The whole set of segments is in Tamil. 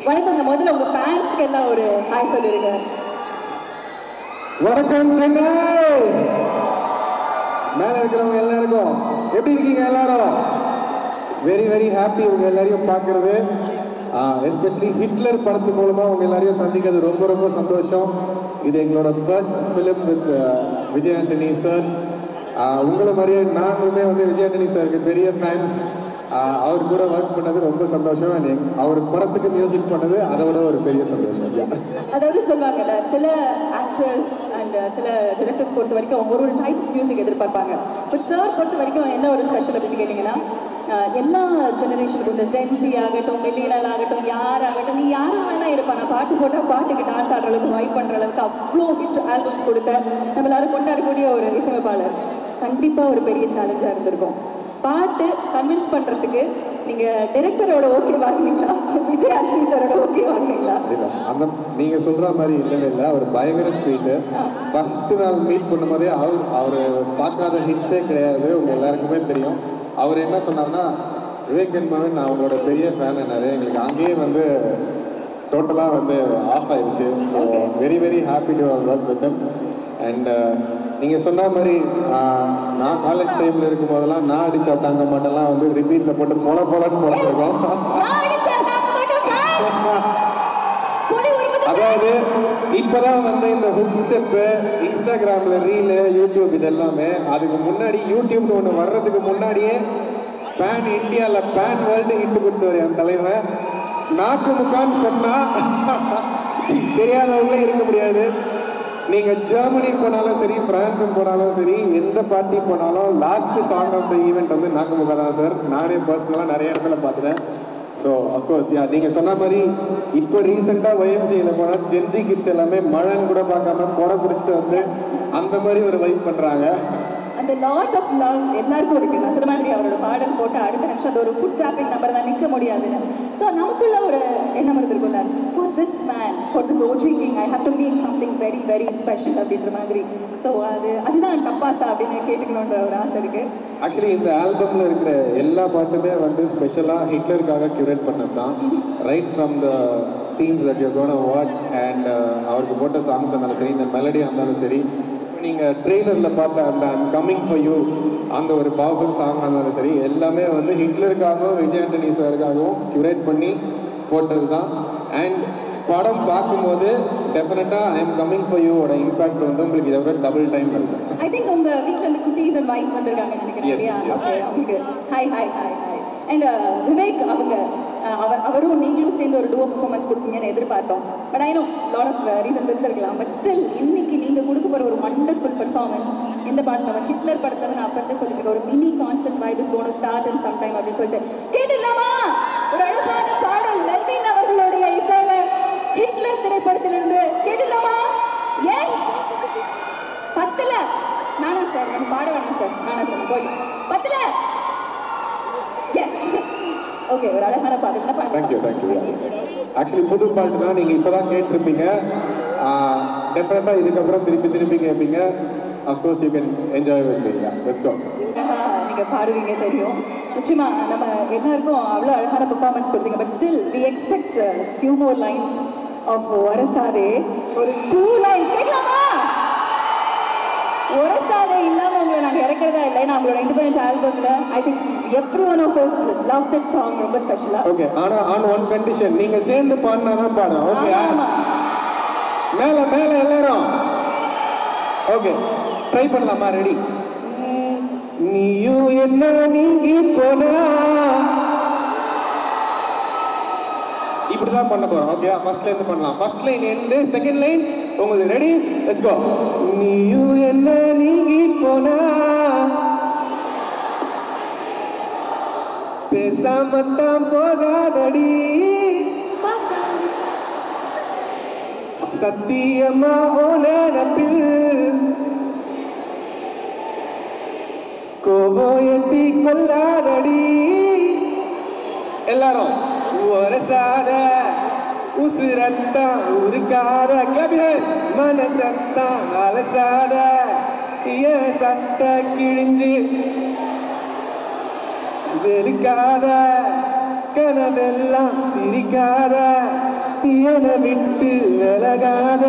வணக்கங்க. முதல்ல உங்க ஃபேன்ஸ்க்கு எல்லாம் ஒரு ஹாய் சொல்லிடுங்க. வணக்கம் சென்னை. மேல இருக்கிறவங்க எல்லாருக்கும் எப்படி இருக்கீங்க? எல்லாரும் வெரி வெரி ஹாப்பி உங்க எல்லாரையும் பார்க்கறது. எஸ்பெஷலி ஹிட்லர் படத்து மூலமா உங்க எல்லாரையும் சந்திக்கிறது ரொம்ப ரொம்ப சந்தோஷம். இது எங்களோட first film with Vijay Antony sir. உங்களை மாதிரியே நாங்களுமே வந்து விஜய் ஆண்டனி சாருக்கு பெரிய ஃபேன்ஸ். அவர் கூட ஒர்க் பண்ணது ரொம்ப சந்தோஷம். அவர் படத்துக்கு மியூசிக் பண்ணது அதை விட ஒரு பெரிய சந்தோஷம். அதாவது சொல்லுவாங்கல்ல, சில ஆக்டர்ஸ் அண்ட் சில டிரெக்டர்ஸ் பொறுத்த வரைக்கும் அவங்க ஒரு டைப் ஆஃப் மியூசிக் எதிர்பார்ப்பாங்க. பட் சார் பொறுத்த வரைக்கும் என்ன ஒரு ஸ்பெஷல் அப்படின்னு கேட்டிங்கன்னா, எல்லா ஜெனரேஷனுக்கும் இந்த ஜென்சி ஆகட்டும், மில்லியனல் ஆகட்டும், யாராகட்டும், நீ யாரும் வேணா இருப்பான். பாட்டு போட்டால் பாட்டுக்கு டான்ஸ் ஆடுற அளவுக்கு வைப் பண்ணுற அளவுக்கு அவ்வளோ ஹிட் ஆல்பம்ஸ் கொடுத்த நம்ம எல்லாரும் கொண்டாடக்கூடிய ஒரு இசையமைப்பாளர். கண்டிப்பாக ஒரு பெரிய சேலஞ்சாக இருந்திருக்கும். பாட்டு கன்வின்ஸ் பண்ணுறதுக்கு நீங்கள் டைரக்டரோட ஓகே வாங்கினீங்களா, விஜய் ஆண்டனி சாரோட ஓகே வாங்கினீங்களா? அந்த நீங்கள் சொல்கிற மாதிரி இல்லவே இல்லை. அவர் பயங்கர ஸ்வீட்டு. ஃபஸ்ட்டு நாள் மீட் பண்ணும்போதே அவர் பார்க்காத ஹிட்ஸே கிடையாது. உங்கள் எல்லாருக்குமே தெரியும். அவர் என்ன சொன்னார்னா, விவேக் மகன் நான் அவங்களோட பெரிய ஃபேன் என்னாரு. எங்களுக்கு அங்கேயே வந்து டோட்டலாக வந்து ஆஃப் ஆயிடுச்சு. So very very happy to work with them. And நீங்கள் சொன்ன மாதிரி நான் காலேஜ் டைமில் இருக்கும் போதெல்லாம் நான் அடிச்சா தாங்க மாட்டெல்லாம் வந்து ரிப்பீட்டில் போட்டு போலன்னு போட்டுருக்கோம். அதாவது இப்போதான் வந்து இந்த ஹுக் ஸ்டெப்பு, இன்ஸ்டாகிராமில் ரீலு, யூடியூப் இது எல்லாமே. அதுக்கு முன்னாடி யூடியூப்னு ஒன்று வர்றதுக்கு முன்னாடியே பேன் இந்தியாவில் பேன் வேர்ல்டு ஹிட்டு கொடுத்தவர் என் தலைவன். நாக்கு முக்கான்னு சொன்னால் தெரியாதவங்களே இருக்க முடியாது. நீங்கள் ஜெர்மனி போனாலும் சரி, ஃப்ரான்ஸுக்கு போனாலும் சரி, எந்த பார்ட்டி போனாலும் last song of the event வந்து நாக்குமுகா தான் சார். நானே பர்சனலாக நிறைய இடத்துல பார்த்துட்டேன். ஸோ அஃப்கோர்ஸ் நீங்கள் சொன்ன மாதிரி இப்போ ரீசெண்டாக ஒய்எம்சியில் போனால் ஜென்சி கிட்ஸ் எல்லாமே மழைன்னு கூட பார்க்காம கொடை பிடிச்சிட்டு வந்து அந்த மாதிரி ஒரு வைப் பண்ணுறாங்க. அந்த லாட் ஆஃப் லவ் எல்லாருக்கும் இருக்குது. நான் சொன்ன மாதிரி அவரோட பாடல் போட்டு அடுத்த நிமிஷம் அது ஒரு ஃபுட் டேப்பிங் நம்பர் தான், நிற்க முடியாதுன்னு. ஸோ நமக்குள்ள ஒரு எண்ணம் இருந்திருக்கும்ல, for this man, for this OG king I have to make something very very special அப்படின்ற மாதிரி. ஸோ அதுதான் டப்பாசா அப்படின்னு கேட்டுக்கணுன்ற ஒரு ஆசை இருக்குது. ஆக்சுவலி இந்த ஆல்பமில் இருக்கிற எல்லா பாட்டுமே வந்து ஸ்பெஷலாக ஹிட்லருக்காக க்யூரேட் பண்ணது தான். Right from the themes that you gonna watch and அவருக்கு போட்ட சாங்ஸ் இருந்தாலும் சரி, இந்த மெலடியாக இருந்தாலும் சரி, நீங்கள் ட்ரெய்லரில் பார்த்த அந்த கம்மிங் ஃபார் யூ அந்த ஒரு பவர்ஃபுல் சாங் இருந்தாலும் சரி, எல்லாமே வந்து ஹிட்லருக்காகவும் விஜய் ஆண்டனி சாருக்காகவும் க்யூரேட் பண்ணி போட்டது தான். அண்ட் படம் பார்க்கும்போது டெஃபினட்டாக ஐ எம் கம்மிங் ஃபார் யூவோட இம்பாக்ட் வந்து உங்களுக்கு இதை விட டபுள் டைம் இருக்கும். ஐ திங்க் உங்கள் வீட்டில் வந்து குட்டீஸ் அண்ட் வைஃப் வந்திருக்காங்கன்னு நினைக்கிறேன். அவங்களுக்கு hi hi hi hi. And Vivek அவரும் நீங்களும் சேர்ந்து ஒரு டூவோ பர்ஃபார்மன்ஸ் கொடுத்தீங்கன்னு எதிர்பார்த்தோம். But I know lot of reasons இருந்திருக்கலாம். பட் ஸ்டில் இன்னைக்கு நீங்கள் கொடுக்க போகிற ஒரு வண்டர்ஃபுல் பர்ஃபார்மன்ஸ் இந்த பாடல் நம்ம ஹிட்லர் படத்தில் நான் அப்போ சொல்லிட்டு ஒரு mini concert vibe is gonna start in some time அப்படின்னு சொல்லிட்டு கேட்டுடலாமா? ஒரு அழகான பாடல் மெல்வின் அவர்களுடைய இசையில ஹிட்லர் திரைப்படத்திலிருந்து கேட்டுடலாமா? எஸ். 10ல நானா சார் நம்ம பாட வேணாம் சார், நானா சார் போய் 10ல எஸ். ஓகே, ஒரு அழகான பாட்டு. என்ன பாட்டு? தேங்க்யூ. ஆக்சுவலி புது பாட்டு தான், நீங்கள் இப்போ தான் கேட்டிருப்பீங்க. டெஃபினட்டாக இதுக்கப்புறம் திருப்பி கேட்பீங்க. Of course you can enjoy with me. Let's go. நீங்கள் பாடுவீங்க தெரியும். நிச்சயமா நம்ம எல்லாருக்கும் அவ்வளோ அழகான பெர்ஃபார்மன்ஸ் கொடுத்தீங்க. But still we expect few more lines of ஒரசாதே. ஒரு 2 லைன்ஸ் கேட்கலாமா? ஒரசாதே இல்லாமல் உங்களை நாங்கள் இறக்கிறதா இல்லை. நான் உங்களோட இண்டிபெண்டன்ட் ஆல்பமில் I think every one of us love that song ரொம்ப ஸ்பெஷலாக. ஓகே, ஆனால் ஆன் ஒன் கண்டிஷன், நீங்கள் சேர்ந்து பாடினா தான் பாடுறோம். ஓகே, மேலே எல்லாரும் ஓகே ட்ரை பண்ணலாமா? ரெடி? நீயும் என்ன நீங்கி போனா இப்படிதான் பண்ண போறோம். ஓகே, ஃபர்ஸ்ட்ல இருந்து பண்ணலாம். First line end, second line உங்களுக்கு. ரெடி? Let's go. நீயும் என்ன நீங்கி போனா பேசாமத்தான் போகாதடி, சத்தியமா ஓனப்பில் கோபோயத்தி கொல்லாதடி. எல்லாரும் ஒரசாத உசுரத்தான் உருக்காத கிளபினஸ் மனசத்தான் அலசாத ஏன் சட்ட கிழிஞ்சு வெளுக்காத கனவெல்லாம் சிரிக்காத என விட்டு விலகாத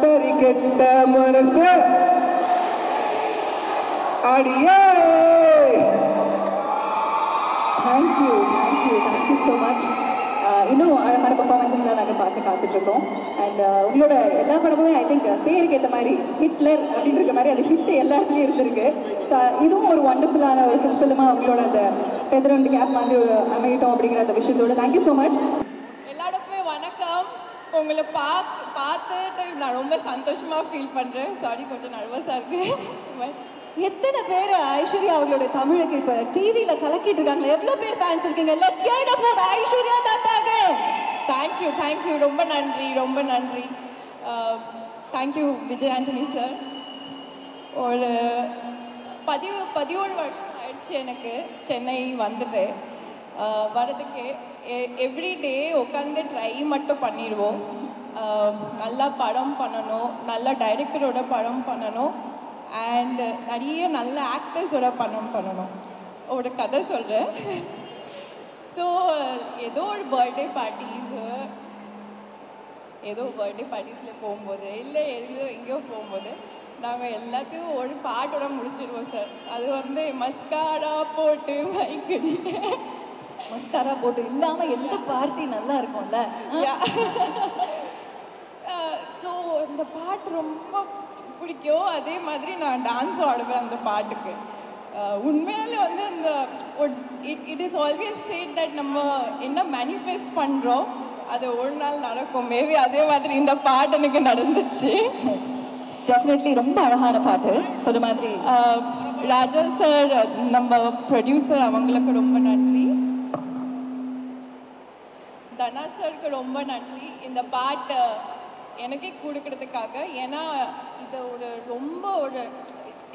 தறி கெட்ட மனச அடியே. Thank you so much. இன்னும் அழகான பர்ஃபார்மன்ஸஸ்லாம் நாங்கள் பார்க்க காத்துட்ருக்கோம். அண்ட் உங்களோட எல்லா படமுமே ஐ திங்க் பேருக்கு ஏற்ற மாதிரி ஹிட்லர் அப்படின்னு இருக்க மாதிரி அது ஹிட் எல்லா இடத்துலையும் இருந்திருக்கு. ஸோ இதுவும் ஒரு வண்டர்ஃபுல்லான ஒரு ஹிட் ஃபிலிமாக உங்களோட அந்த ஃபெதர் அண்ட் கேப் மாதிரி ஒரு அமையட்டும் அப்படிங்கிற அந்த விஷயத்தோட தேங்க்யூ ஸோ மச். எல்லாருக்குமே வணக்கம். உங்களை பார்த்துட்டு நான் ரொம்ப சந்தோஷமாக ஃபீல் பண்ணுறேன். சாரி, கொஞ்சம் நர்வஸாக இருக்குது. எத்தனை பேர் ஐஸ்வர்யா அவங்களோட தமிழுக்கு இப்போ டிவியில் கலக்கிட்டு இருக்காங்களே, எவ்வளோ பேர் ஃபேன்ஸ் இருக்கீங்க? Let's hear it for Aishwarya தத்தாக. தேங்க்யூ, ரொம்ப நன்றி. Thank you Vijay Antony sir. ஒரு 17 வருஷம் ஆயிடுச்சு எனக்கு சென்னை வந்துட்டு. வரதுக்கு எவ்ரிடே உட்காந்து ட்ரை மட்டும் பண்ணிடுவோம். நல்லா படம் பண்ணணும், நல்ல டைரக்டரோட படம் பண்ணணும், அண்ட் நிறைய நல்ல ஆக்டர்ஸோட படம் பண்ணணும். ஒரு கதை சொல்கிறேன். ஸோ ஏதோ ஒரு பர்த்டே பார்ட்டிஸில் போகும்போது இல்லை எங்கேயோ போகும்போது நாங்கள் எல்லாத்தையும் ஒரு பாட்டோட முடிச்சிடுவோம் சார். அது வந்து மஸ்காரா போட்டு மைக்கடி. மஸ்காரா போட்டு இல்லாமல் எந்த பார்ட்டி நல்லா இருக்கும்ல. ஸோ இந்த பாட்டு ரொம்ப பிடிக்கும். அதே மாதிரி நான் டான்ஸ் ஆடுவேன் அந்த பாட்டுக்கு. உண்மையாலே வந்து இந்த it is always said that நம்ம என்ன மேனிஃபெஸ்ட் பண்ணுறோம் அது ஒரு நாள் நடக்கும். மேபி அதே மாதிரி இந்த பாட்டு எனக்கு நடந்துச்சு. டெஃபினெட்லி ரொம்ப அழகான பாட்டு. சொன்ன மாதிரி ராஜா சார், நம்ம ப்ரொடியூசர், அவங்களுக்கு ரொம்ப நன்றி. தனா சாருக்கு ரொம்ப நன்றி இந்த பாட்டை எனக்கே கொடுக்கறதுக்காக. ஏன்னா இது ரொம்ப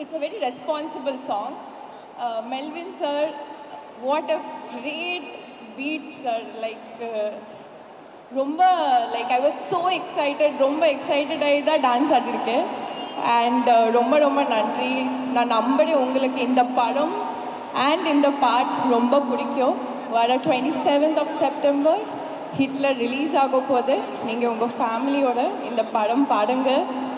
it's a very responsible song. Melvin sir, what a great beat sir. ரொம்ப ஐ வாஸ் ஸோ ரொம்ப எக்ஸைட்டடாகி தான் டான்ஸ் ஆடிருக்கேன். அண்ட் ரொம்ப நன்றி. நான் நம்புறேன் உங்களுக்கு இந்த படம் அண்ட் இந்த பாட் ரொம்ப பிடிக்கும். வர 27th of September Hitler release ஆக போது. நீங்கள் உங்கள் ஃபேமிலியோட இந்த படம் பாடுங்க.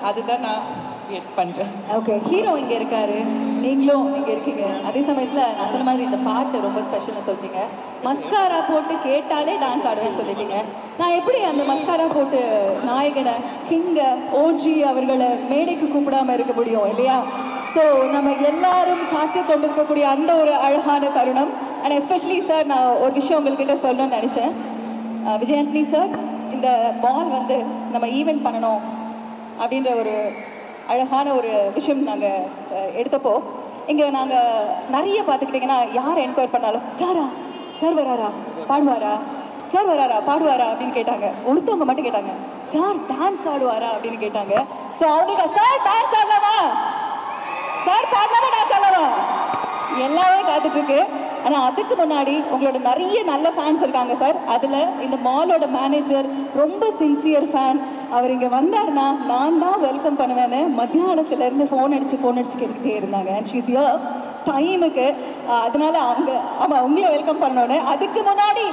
அதுதான் நான் வெயிட் பண்ணுறேன். ஓகே, ஹீரோ இங்கே இருக்காரு, நீங்களும் இங்கே இருக்கீங்க. அதே சமயத்தில் நான் சொன்ன மாதிரி இந்த பாட்டு ரொம்ப ஸ்பெஷல்னு சொல்லிட்டீங்க. மஸ்காரா போட்டு கேட்டாலே டான்ஸ் ஆடுவேன்னு சொல்லிட்டீங்க. நான் எப்படி அந்த மஸ்காரா போட்டு நாயகனை, கிங்க, ஓஜி அவர்களை மேடைக்கு கூப்பிடாமல் இருக்க முடியும் இல்லையா? ஸோ நம்ம எல்லாரும் காத்து கொண்டிருக்கக்கூடிய அந்த ஒரு அழகான தருணம். அண்ட் எஸ்பெஷலி சார், நான் ஒரு விஷயம் உங்கள்கிட்ட சொல்லணும்னு நினச்சேன். விஜய் ஆண்டனி சார், இந்த மால் வந்து நம்ம ஈவெண்ட் பண்ணணும் அப்படின்ற ஒரு அழகான ஒரு விஷயம் நாங்கள் எடுத்தப்போ, இங்கே நாங்கள் நிறைய பார்த்துக்கிட்டிங்கன்னா யார் என்கொயர் பண்ணாலும் சார் வராரா பாடுவாரா, சார் வராரா பாடுவாரா அப்படின்னு கேட்டாங்க. ஒருத்தவங்க மட்டும் கேட்டாங்க, சார் டான்ஸ் ஆடுவாரா அப்படின்னு கேட்டாங்க. ஸோ அவங்களுக்கு சார் டான்ஸ் ஆடலாமா, சார் பாடலாமா, டான்ஸ் ஆடலாமா, எல்லாமே காத்துட்ருக்கு. ஆனால் அதுக்கு முன்னாடி உங்களோட நிறைய நல்ல ஃபேன்ஸ் இருக்காங்க சார். அதில் இந்த மாலோட மேனேஜர் ரொம்ப சின்சியர் ஃபேன். அவர் இங்கே வந்தார்னா நான் தான் வெல்கம் பண்ணுவேன்னு மத்தியானத்துலேருந்து ஃபோன் அடித்து கேட்டுக்கிட்டே இருந்தாங்க. அண்ட் ஷீஸ் ஹியர் டைமுக்கு. அதனால உங்களை வெல்கம் பண்ணோன்னு. அதுக்கு முன்னாடி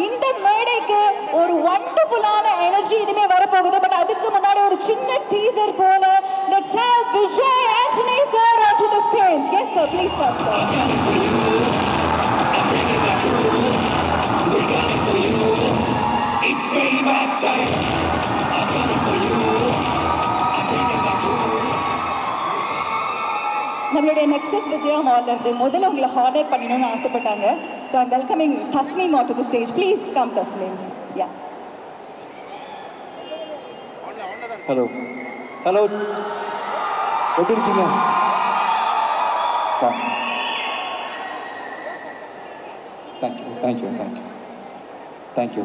இந்த மேடைக்கு ஒரு வண்டர்ஃபுல்லான எனர்ஜி இனிமேல் வரப்போகுது. பட் அதுக்கு முன்னாடி ஒரு சின்ன டீசர் போல let's have Vijay Antony sir on to the stage. Yes sir, please come sir. We got it for you. It's payback time. I'm coming for you. I'm bringing back you. நம்மளுடைய நெக்ஸஸ் விஜயா மால்ல இருந்து முதல்ல உங்களை ஹானர் பண்ணணும்னு ஆசைப்பட்டாங்க. So I'm welcoming Thasneem on to the stage. Please come Thasneem. Yeah, hello எப்படி இருக்கீங்க? தேங்க்யூ.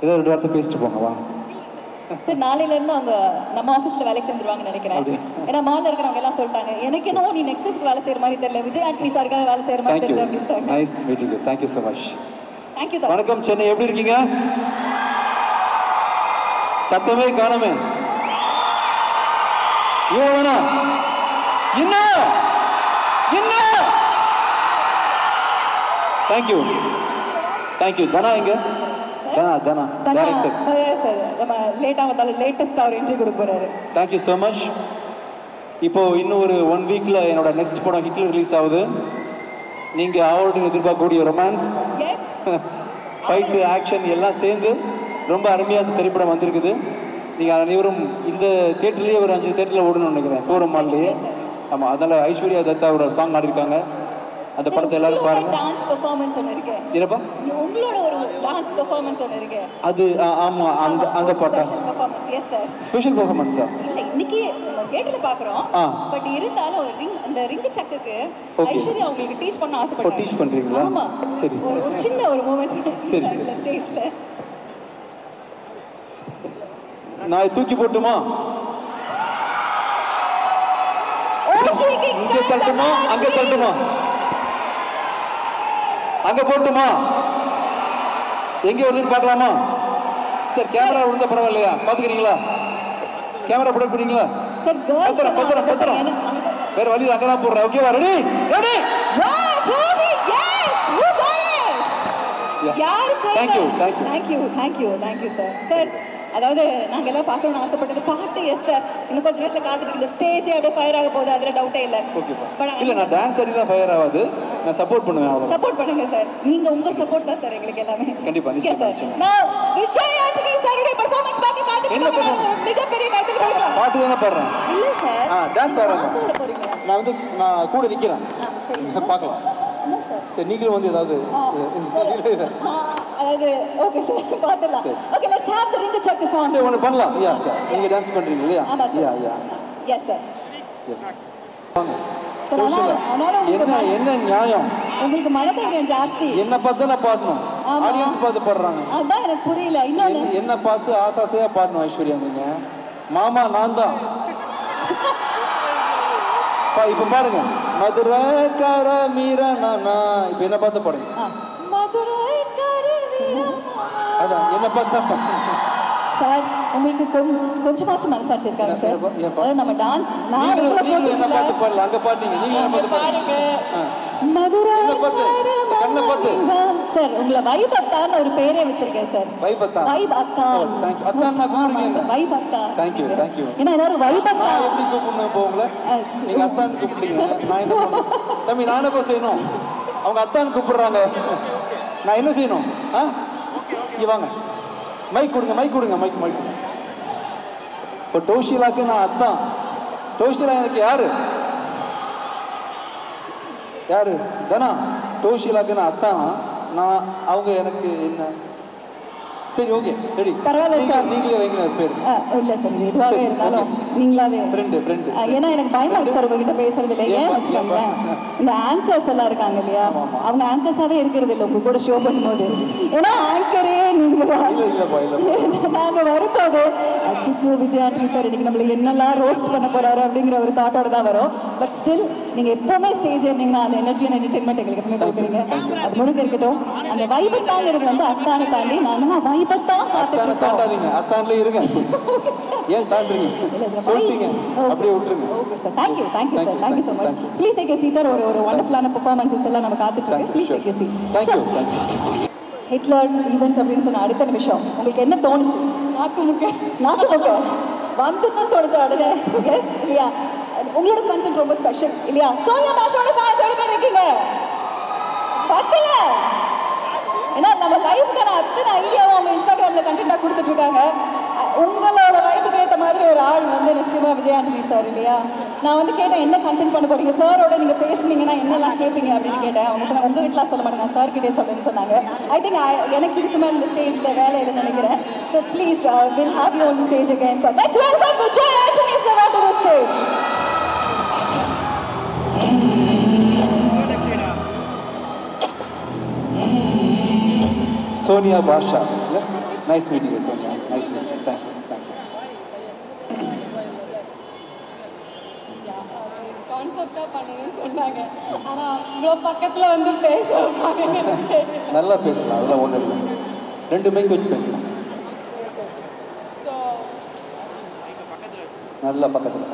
ஏதோ 2 வார்த்தை பேசிட்டு போங்க வா. சார், நாளையிலேருந்து அவங்க நம்ம ஆஃபீஸில் வேலைக்கு சேர்ந்துருவாங்கன்னு நினைக்கிறேன். ஏன்னா மாலில் இருக்கிறவங்க எல்லாம் சொல்லிட்டாங்க, எனக்கு என்னவோ நீ நெக்ஸஸ்க்கு வேலை செய்கிற மாதிரி தெரியல, விஜய் ஆண்டனி சாருக்காக வேலை செய்கிற மாதிரி தெரியல அப்படின்ட்டாங்க. Nice meeting you. Thank you so much. Thank you. வணக்கம் சென்னை, எப்படி இருக்கீங்க? சத்தமே காணமே. இவ்வளோதானா? இன்னும் தேங்க்யூ. தேங்க்யூ. தனா எங்க? தனா டைரக்டர் சார் நம்ம லேட்டாக வந்தாலும் லேட்டஸ்ட்டாக ஒரு என்ட்ரி கொடுக்க போகிறாரு. Thank you so much. இப்போது இன்னும் ஒரு 1 வீக்கில் என்னோட நெக்ஸ்ட் படம் ஹிட்லர் ரிலீஸ் ஆகுது. நீங்கள் அவரோட எதிர்பார்க்கக்கூடிய ரொமான்ஸ், ஃபைட்டு, ஆக்ஷன் எல்லாம் சேர்ந்து ரொம்ப அருமையாக அந்த திரைப்படம் வந்திருக்குது. நீங்கள் அனைவரும் இந்த தேட்டர்லேயே ஒரு 5 தேட்டரில் ஓடணும்னு நினைக்கிறேன், ஃபோரம் மால்லையே. ஆமாம், அதனால் ஐஸ்வர்யா தத்தா ஒரு சாங் ஆடிருக்காங்க. அந்த படத்தை எல்லாரும் பாருங்க. டான்ஸ் பெர்ஃபார்மன்ஸ் ஒன்று இருக்கு. என்னப்பா? உங்களோட ஒரு டான்ஸ் பெர்ஃபார்மன்ஸ் ஒன்று இருக்கு. அது ஆமாம், அந்த பாட்டா? Special performance. Yes sir. ஸ்பெஷல் பெர்ஃபார்மன்ஸா? இல்லை, இன்னைக்கு நம்ம தியேட்டரில் பார்க்குறோம். பட் இருந்தாலும் ஒரு அந்த ரிங் சக்குக்கு ஐஸ்வர்யா உங்களுக்கு டீச் பண்ண ஆசைப்பட்டாங்க. டீச் பண்ணுறீங்களா? ஆமாம். சரி. ஒரு சின்ன ஒரு மூமெண்ட் சரி ஸ்டேஜில். நான் தூக்கி போட்டுமா? இங்கே தட்டுமா, அங்கே தட்டுமா, அங்கே போட்டுமா, எங்கே வருதுன்னு பார்க்கலாமா? சார் கேமரா விழுந்தா பரவாயில்லையா? பார்த்துக்கிறீங்களா? கேமரா போட போறீங்களா? சார் பத்திரம் வேற வழியில் அங்கே தான் போடுறேன். ஓகேவா? Ready ready. Thank you sir. அதாவது நாங்கள் எல்லாம் பார்க்கணும்னு ஆசைப்பட்டது பாட்டு. எஸ் சார், இன்னும் கொஞ்சம் நேரத்தில் காத்துட்டு இந்த ஸ்டேஜே அப்படியே ஃபயர் ஆக போகுது, அதில் டவுட்டே இல்லை. இல்லை, நான் டான்ஸ் ஆடி தான் ஃபயர் ஆகாது, நான் சப்போர்ட் பண்ணுவேன். சப்போர்ட் பண்ணுங்க சார். நீங்கள் உங்கள் சப்போர்ட் தான் சார் எங்களுக்கு எல்லாமே. கண்டிப்பாக நிச்சயம் சார். நான் விஜய் ஆண்டனி சாருடைய பெர்ஃபார்மன்ஸ் பார்க்க காத்துட்டு மிகப்பெரிய கைத்தல் கொடுக்கலாம். பாட்டு தானே பாடுறேன். இல்லை சார், டான்ஸ் ஆட போறீங்க. நான் கூட நிற்கிறேன். சரி, பார்க்கலாம். என்ன சார்? சரி, நீங்களும் வந்து ஏதாவது அதாவது ஓகே சார், பார்த்துடலாம். Okay, let's have the ring check song. சரி, ஒன்று பண்ணலாம். யா சார், நீங்கள் டான்ஸ் பண்ணுறீங்க இல்லையா? ஆமாம் sir. Ya yes sir. Yes. என்ன நியாயம்? உங்களுக்கு மனதைரியம் ஜாஸ்தி. என்ன பார்த்து நான் பாடணும், ஆடியன்ஸ் பார்த்து பாடுறாங்க. அதான் எனக்கு புரியல. இன்னொன்று என்ன பார்த்து ஆசாசையாக பாடணும் ஐஸ்வர்யா. நீங்கள் மாமா நான் தான். இப்போ பாடுங்க. மதுரை கார மீரா நானா. இப்போ என்ன பார்த்து பாடுங்க. மதுரை கார மீரா. அதான் என்ன பார்த்தா சார், உங்களுக்கு கொஞ்சமாச்சும் மனசாட்சி இருக்காங்க சார்? அதாவது நம்ம டான்ஸ் நீங்களும் என்ன பார்த்து பாடல, அங்கே பாட்டீங்க, நீங்க என்ன பார்த்து பாடுங்க. மதுரை கண்ணை பார்த்து சார். உங்களை வைபத்தான்னு ஒரு பேரே வச்சிருக்கேன் சார். வைபத்தான். வைபத்தான். தேங்க்யூ. அத்தான் நான் கூப்பிடுங்க. வைபத்தான். Thank you thank you. ஏன்னா எல்லாரும் வைபத்தான். நான் எப்படி கூப்பிடணும் இப்போ உங்களை? நீங்க அத்தான் கூப்பிட்டீங்க. நான் என்ன பண்ணணும் தம்பி? நான் என்ன செய்யணும்? அவங்க அத்தான் கூப்பிடுறாங்க, நான் என்ன செய்யணும்? இங்கே வாங்க, மைக் கொடுங்க, மைக் கொடுங்க, மைக் கொடுங்க. இப்போ டோஷிலாக்கு நான் அத்தான். டோஷிலா எனக்கு யாரு? தனா. டோஷிலாக்கு நான் அத்தான். நான் அவங்க எனக்கு என்ன? சரி, ஓகே, ரெடி. பரவாயில்ல சார், நீங்களே வைங்க பேர். இல்லை சார், இது எதுவாக இருந்தாலும் நீங்களாவே. ஃப்ரெண்டு. ஏன்னா எனக்கு பயமா இருக்கு சார் உங்ககிட்ட பேசுறது இல்லை. ஏன் வச்சுக்கோங்களேன், இந்த ஆங்கர்ஸ் எல்லாம் இருக்காங்க இல்லையா, அவங்க ஆங்கர்ஸாவே இருக்கிறது இல்லை உங்க கூட ஷோ பண்ணும்போது. ஏன்னா ஆங்கரே நீங்க தான். நாங்க வரும்போது அச்சிச்சோ விஜய் ஆண்டனி சார் இன்னைக்கு நம்மளுக்கு என்னெல்லாம் ரோஸ்ட் பண்ண போறாரு அப்படிங்கிற ஒரு தாட்டோட தான் வரும். பட் ஸ்டில் நீங்க எப்பவுமே ஸ்டேஜ் இருந்தீங்கன்னா அந்த எனர்ஜி அண்ட் என்டர்டைன்மெண்ட் எங்களுக்கு எப்பவுமே கொடுக்குறீங்க. அது முழுக்க இருக்கட்டும். அந்த வைபத்தாங்கிறது வந்து அத்தானை தாண்டி நாங்களாம் வைபத்தான் காத்துட்டு தாண்டாதீங்க, அத்தான்ல இருங்க. ஏன் தாண்டுறீங்க? சொல்லுங்க, அப்படியே விட்டுருங்க. Okay sir, thank you sir, thank you so much. Please take you seat sir. ஒரு வண்டர்ஃபுல்லான பெர்ஃபார்மன்ஸஸ் எல்லாம் நம்ம காத்துட்டு இருக்கு. Please take you seat. Thank you. Hitler event அப்படின்னு சொன்ன அடுத்த நிமிஷம் உங்களுக்கு என்ன தோணுச்சு? நாக்கு வந்துன்னு தோணுச்சா உடனே? எஸ் இல்லையா? உங்களோட கண்டென்ட் ரொம்ப ஸ்பெஷல் இல்லையா? சோனியா பாஷோட ஃபேன்ஸ் எவ்வளோ பேர் இருக்கீங்க? பத்தல. ஏன்னா நம்ம லைஃப்க்கான அத்தனை ஐடியாவும் அவங்க இன்ஸ்டாகிராமில் கண்டென்ட்டாக கொடுத்துட்ருக்காங்க. உங்களோட வைப்புக்கு ஏற்ற மாதிரி ஒரு ஆள் வந்து நிச்சயமாக விஜய் ஆண்டனி சார் இல்லையா? நான் வந்து கேட்டேன், என்ன கண்டென்ட் பண்ண போகிறீங்க சாரோட நீங்கள் பேசுனீங்கன்னா என்னெல்லாம் கேட்பீங்க அப்படின்னு கேட்டேன். அவங்க சொன்னாங்க, உங்கள் வீட்டில் சொல்ல மாட்டேன், நான் சார்கிட்டே சொல்லுன்னு சொன்னாங்க. ஐ திங்க் எனக்கு இதுக்கு மேலே இந்த ஸ்டேஜில் வேலை இல்லைன்னு நினைக்கிறேன். So please will have you on the stage again sir. Let's welcome Vijay Antony sir on to the stage. Sonia Basha. Nice meeting you, Sonia. Nice meeting you. Thank you. கான்செப்டாக பண்ணணும்னு சொன்னாங்க. ஆனால் இவ்வளோ பக்கத்தில் வந்து பேச வைப்பாங்கன்னு எனக்கு தெரியல. நல்லா பேசலாம், அதெல்லாம் ஒன்றும் இல்லை. 2 மைக் வச்சு பேசலாம். ஸோ நல்லா பக்கத்தில்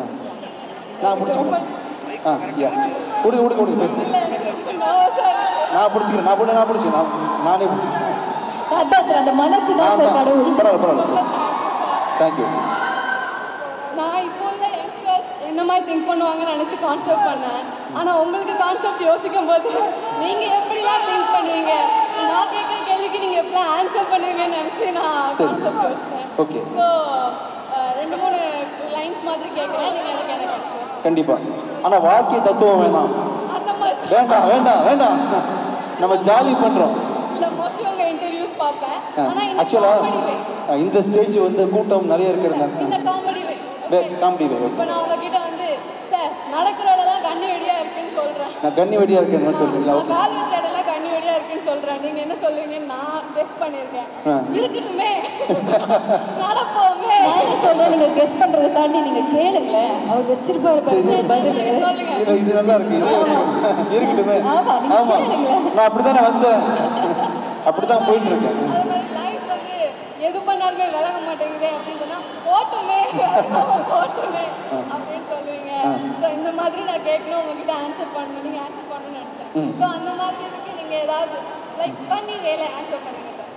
நான் முடிச்சுக்கிறேன். யா கொடுங்க பேசுங்க. நான் பிடிச்சிக்கிறேன் நானே பிடிச்சிக்கிறேன். அதான் சார் அந்த மனசு தான் சார் கடவுள். பரவாயில்ல. தேங்க்யூ. நான் இப்போ உள்ள யங்ஸ்டர்ஸ் என்ன மாதிரி திங்க் பண்ணுவாங்கன்னு நினச்சி கான்செப்ட் பண்ணேன். ஆனால் உங்களுக்கு கான்செப்ட் யோசிக்கும் போது நீங்கள் எப்படிலாம் திங்க் பண்ணுவீங்க, நான் கேட்குற கேள்விக்கு நீங்கள் எப்படிலாம் ஆன்சர் பண்ணுவீங்கன்னு நினச்சி நான் கான்செப்ட் யோசித்தேன். ஓகே. ஸோ 2-3 லைன்ஸ் மாதிரி கேட்குறேன், நீங்கள் அதுக்கு எனக்கு ஆன்சர். கண்டிப்பாக. ஆனால் வாழ்க்கை தத்துவம் வேணாம். அந்த மாதிரி வேண்டாம் நம்ம ஜாலி பண்ணுறோம். இல்லை, மோஸ்ட்லி உங்கள் இன்டர்வியூஸ் பார்ப்பேன். ஆனால் இந்த ஆக்சுவலாக காமெடி வே, இந்த ஸ்டேஜ் வந்து கூட்டம் நிறைய இருக்கிறதுனால இந்த காமெடி வே காமெடி வே. இப்போ நான் உங்ககிட்ட வந்து சார் நடக்கிற இடம்லாம் கண்ணி வெடியாக இருக்குன்னு சொல்கிறேன், நான் கண்ணி வெடியாக இருக்கேன்னு சொல்கிறீங்களா? நான் கால் வச்ச இடம்லாம் கண்ணி வெடியாக இருக்குன்னு சொல்கிறேன், நீங்கள் என்ன சொல்லுவீங்கன்னு நான் கெஸ் பண்ணியிருக்கேன். இருக்கட்டுமே, நடப்போமே. நான் என்ன சொல்றேன், நீங்க கெஸ் பண்றதை தாண்டி நீங்க கேளுங்களேன், அவர் வச்சிருப்பாரு பதில். சொல்லுங்க. இது நல்லா இருக்கு. இருக்கட்டுமே. ஆமா, நீங்க ஆமா, கேளுங்க. நான் அப்படித்தானே வந்தேன், அப்படிதான் போயிட்டு இருக்கேன். அது மாதிரி லைஃப் வந்து எது பண்ணாலுமே விளங்க மாட்டேங்குது அப்படின்னு சொன்னா போட்டுமே அப்படின்னு சொல்லுவீங்க. ஸோ இந்த மாதிரி நான் கேட்கணும், உங்ககிட்ட ஆன்சர் பண்ணணும், நீங்க ஆன்சர் பண்ணணும்னு நினைச்சேன். ஸோ அந்த மாதிரி இதுக்கு நீங்க ஏதாவது லைக் பண்ணி வேலை ஆன்சர் பண்ணுங்க சார்.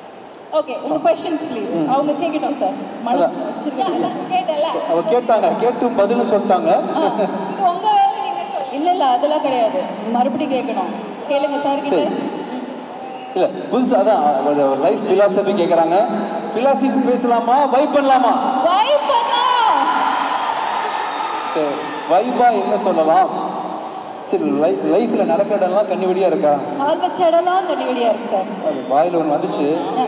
ஓகே, உங்க क्वेश्चंस ப்ளீஸ். அவங்க கேக்கட்டும் சார், மனசு வச்சிருக்காங்க. கேட்டல அவ கேட்டாங்க, கேட்டு பதில் சொல்லிட்டாங்க. இது உங்க வேலை, நீங்க சொல்லுங்க. இல்ல அதெல்லாம் கிடையாது, மறுபடியும் கேட்கணும். கேளுங்க சார் கிட்ட. இல்லை புதுசு அதான் லைஃப் ஃபிலாசபி கேட்குறாங்க. ஃபிலாசபி பேசலாமா, வைப் பண்ணலாமா? வைப் பண்ணலாம். சரி, வைபா என்ன சொல்லலாம்? சரி, லைஃப்பில் நடக்கிற இடம்லாம் கண்ணி வெடியாக இருக்கா? கால் வச்ச இடம்லாம் கண்ணி வெடியா இருக்கு சார். வாயில் ஒன்று வந்துச்சு,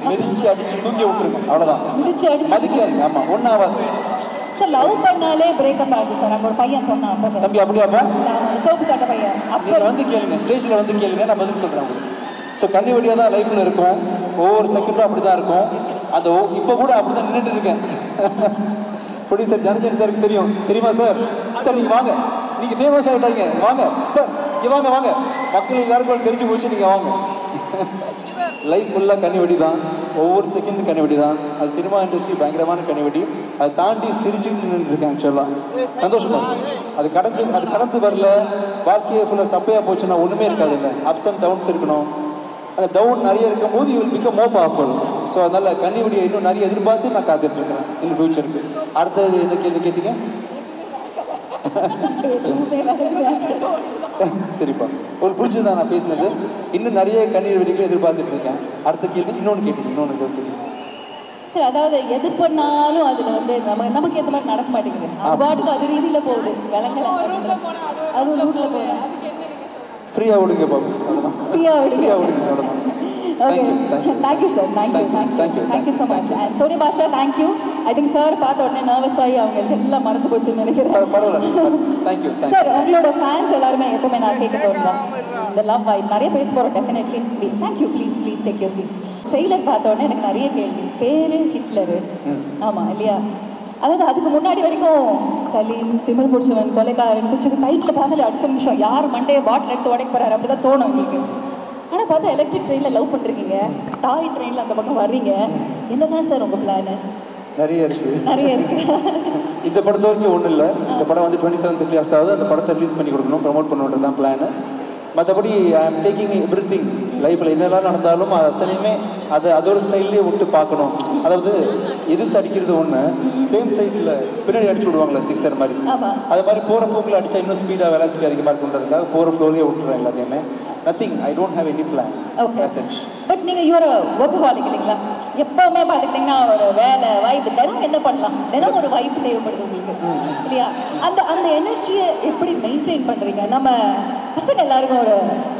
மிதிச்சு அடிச்சு தூக்கி விட்டுருங்க, அவ்வளோதான். மிதிச்சு அடிச்சு மதிக்காதீங்க. ஆமாம், ஒன்றும் ஆகாது சார். லவ் பண்ணாலே பிரேக்கப் ஆகுது சார். அங்கே ஒரு பையன் சொன்னான் அப்போ. தம்பி அப்படியாப்பா? சோப்பு சாட்ட பையன். அப்போ நீங்கள் வந்து கேளுங்க, ஸ்டேஜில் வந்து கேளுங்க, நான் பதில் சொல்கிறேன் உங்களுக்கு. ஸோ கண்ணி வெடியாக தான் லைஃப்பில் இருக்கும், ஒவ்வொரு செகண்டும் அப்படி தான் இருக்கும். அந்த இப்போ கூட அப்படி தான் நின்றுட்டு இருக்கேன். ப்ரொடியூசர் ஜனஜன் சாருக்கு தெரியுமா சார்? சார் நீங்கள் வாங்க, நீங்கள் ஃபேமஸ் ஆகிட்டாங்க, வாங்க சார், இங்கே வாங்க மக்கள் எல்லாருக்கும் தெரிஞ்சு போச்சு, நீங்கள் வாங்க. லைஃப் ஃபுல்லாக கண்ணிவெடி தான், ஒவ்வொரு செகண்ட் கண்ணிவெடி தான். அது சினிமா இண்டஸ்ட்ரி பயங்கரமான கண்ணிவெடி. அதை தாண்டி சிரிச்சுட்டு நின்றுருக்கேன். ஆக்சுவலாக சந்தோஷமா அது கடந்து வரல. வாழ்க்கையை ஃபுல்லாக சப்பையாக போச்சுன்னா ஒன்றுமே இருக்காது. இல்லை, அப்ஸ் அண்ட் டவுன்ஸ் இருக்கணும். அந்த டவுன் நிறைய இருக்கும் போது you will become more powerful. So அதனால் கண்ணிவெடியை இன்னும் நிறைய எதிர்பார்த்து நான் காத்துட்ருக்கிறேன் இன்னும் ஃபியூச்சருக்கு. அடுத்தது என்ன கேள்வி கேட்டீங்க? சரிப்பா, உங்களுக்கு பிடிச்சதான் நான் பேசினது. இன்னும் நிறைய கண்ணீர் வெடிகளை எதிர்பார்த்துட்டு இருக்கேன். அடுத்த கேள்வி இன்னொன்று கேட்டீங்க. சரி, அதாவது எது பண்ணாலும் அதுல வந்து நமக்கு ஏற்ற மாதிரி நடக்க மாட்டேங்குது. அது பாட்டுக்கு அது ரீதியில போகுது, விளங்கல. அது ரூட்ல போகுது. ஃப்ரீயாக விடுங்க பாபு, ஃப்ரீயாக விடுங்க. அவ்வளோதான். Okay, thank you sir. Thank you so much. And Soni Basha, thank you. I think sir பார்த்த உடனே நர்வஸ் ஆகி அவங்க எல்லாம் மறந்து போச்சுன்னு நினைக்கிறேன். பரவாயில்ல, தேங்க்யூ சார். உங்களோட ஃபேன்ஸ் எல்லாருமே எப்பவுமே நான் கேட்கறது ஒன்று தான், இந்த லவ் வைப் நிறைய பேச போகிறோம். Definitely. Thank you. Please take your seats. Trailer பார்த்த உடனே எனக்கு நிறைய கேள்வி. பேரு ஹிட்லரு, ஆமாம் இல்லையா? அதாவது அதுக்கு முன்னாடி வரைக்கும் சலீம், திமிர் பிடிச்சவன், கொலைக்காரன், பிடிச்சவன் டைட்டில் பார்த்தாலே அடுத்த நிமிஷம் யார் மண்டையை பாட்டில் எடுத்து உடைக்க போகிறாரு அப்படி தான் தோணும் எங்களுக்கு. ஆனால் பார்த்தா எலக்ட்ரிக் ட்ரெயினில் லவ் பண்ணுறீங்க, டாய் ட்ரெயினில் அந்த பக்கம் வர்றீங்க. என்னதான் சார் உங்கள் பிளானு? நிறைய இருக்கு. இந்த படத்தை வரைக்கும் ஒன்றும் இல்லை. இந்த படம் வந்து 27th ரிலீஸ் ஆகுது. அந்த படத்தை ரிலீஸ் பண்ணி கொடுக்கணும், ப்ரமோட் பண்ணுறது தான் பிளானு. மற்றபடி ஐ ஆம் டேக்கிங் எவ்ரி திங். லைஃப்பில் என்னெல்லாம் நடந்தாலும் அது அத்தனையுமே அதோட ஸ்டைல்லே விட்டு பார்க்கணும். அதாவது எதிர்த்து அடிக்கிறது ஒன்று, சேம் சைடில் பின்னாடி அடிச்சு விடுவாங்களே சிக்ஸர் மாதிரி, அது மாதிரி போகிற போக்கில் அடித்தா இன்னும் ஸ்பீடாக வெலாசிட்டி அதிகமாக இருக்குன்றதுக்காக போகிற ஃப்ளோரியே விட்டுறேன் எல்லாத்தையுமே. Nothing, I don't have any plan. Okay, but நீங்கள் யூஆர் ஒர்க்கஹாலிக் இல்லைங்களா? எப்போவுமே பார்த்துக்கிட்டிங்கன்னா ஒரு வேலை வைப்பு தினம் என்ன பண்ணலாம், தினம் ஒரு வைப்பு தேவைப்படுது உங்களுக்கு இல்லையா? அந்த எனர்ஜியை எப்படி மெயின்டைன் பண்ணுறீங்க? நம்ம பசங்க எல்லாருக்கும் ஒரு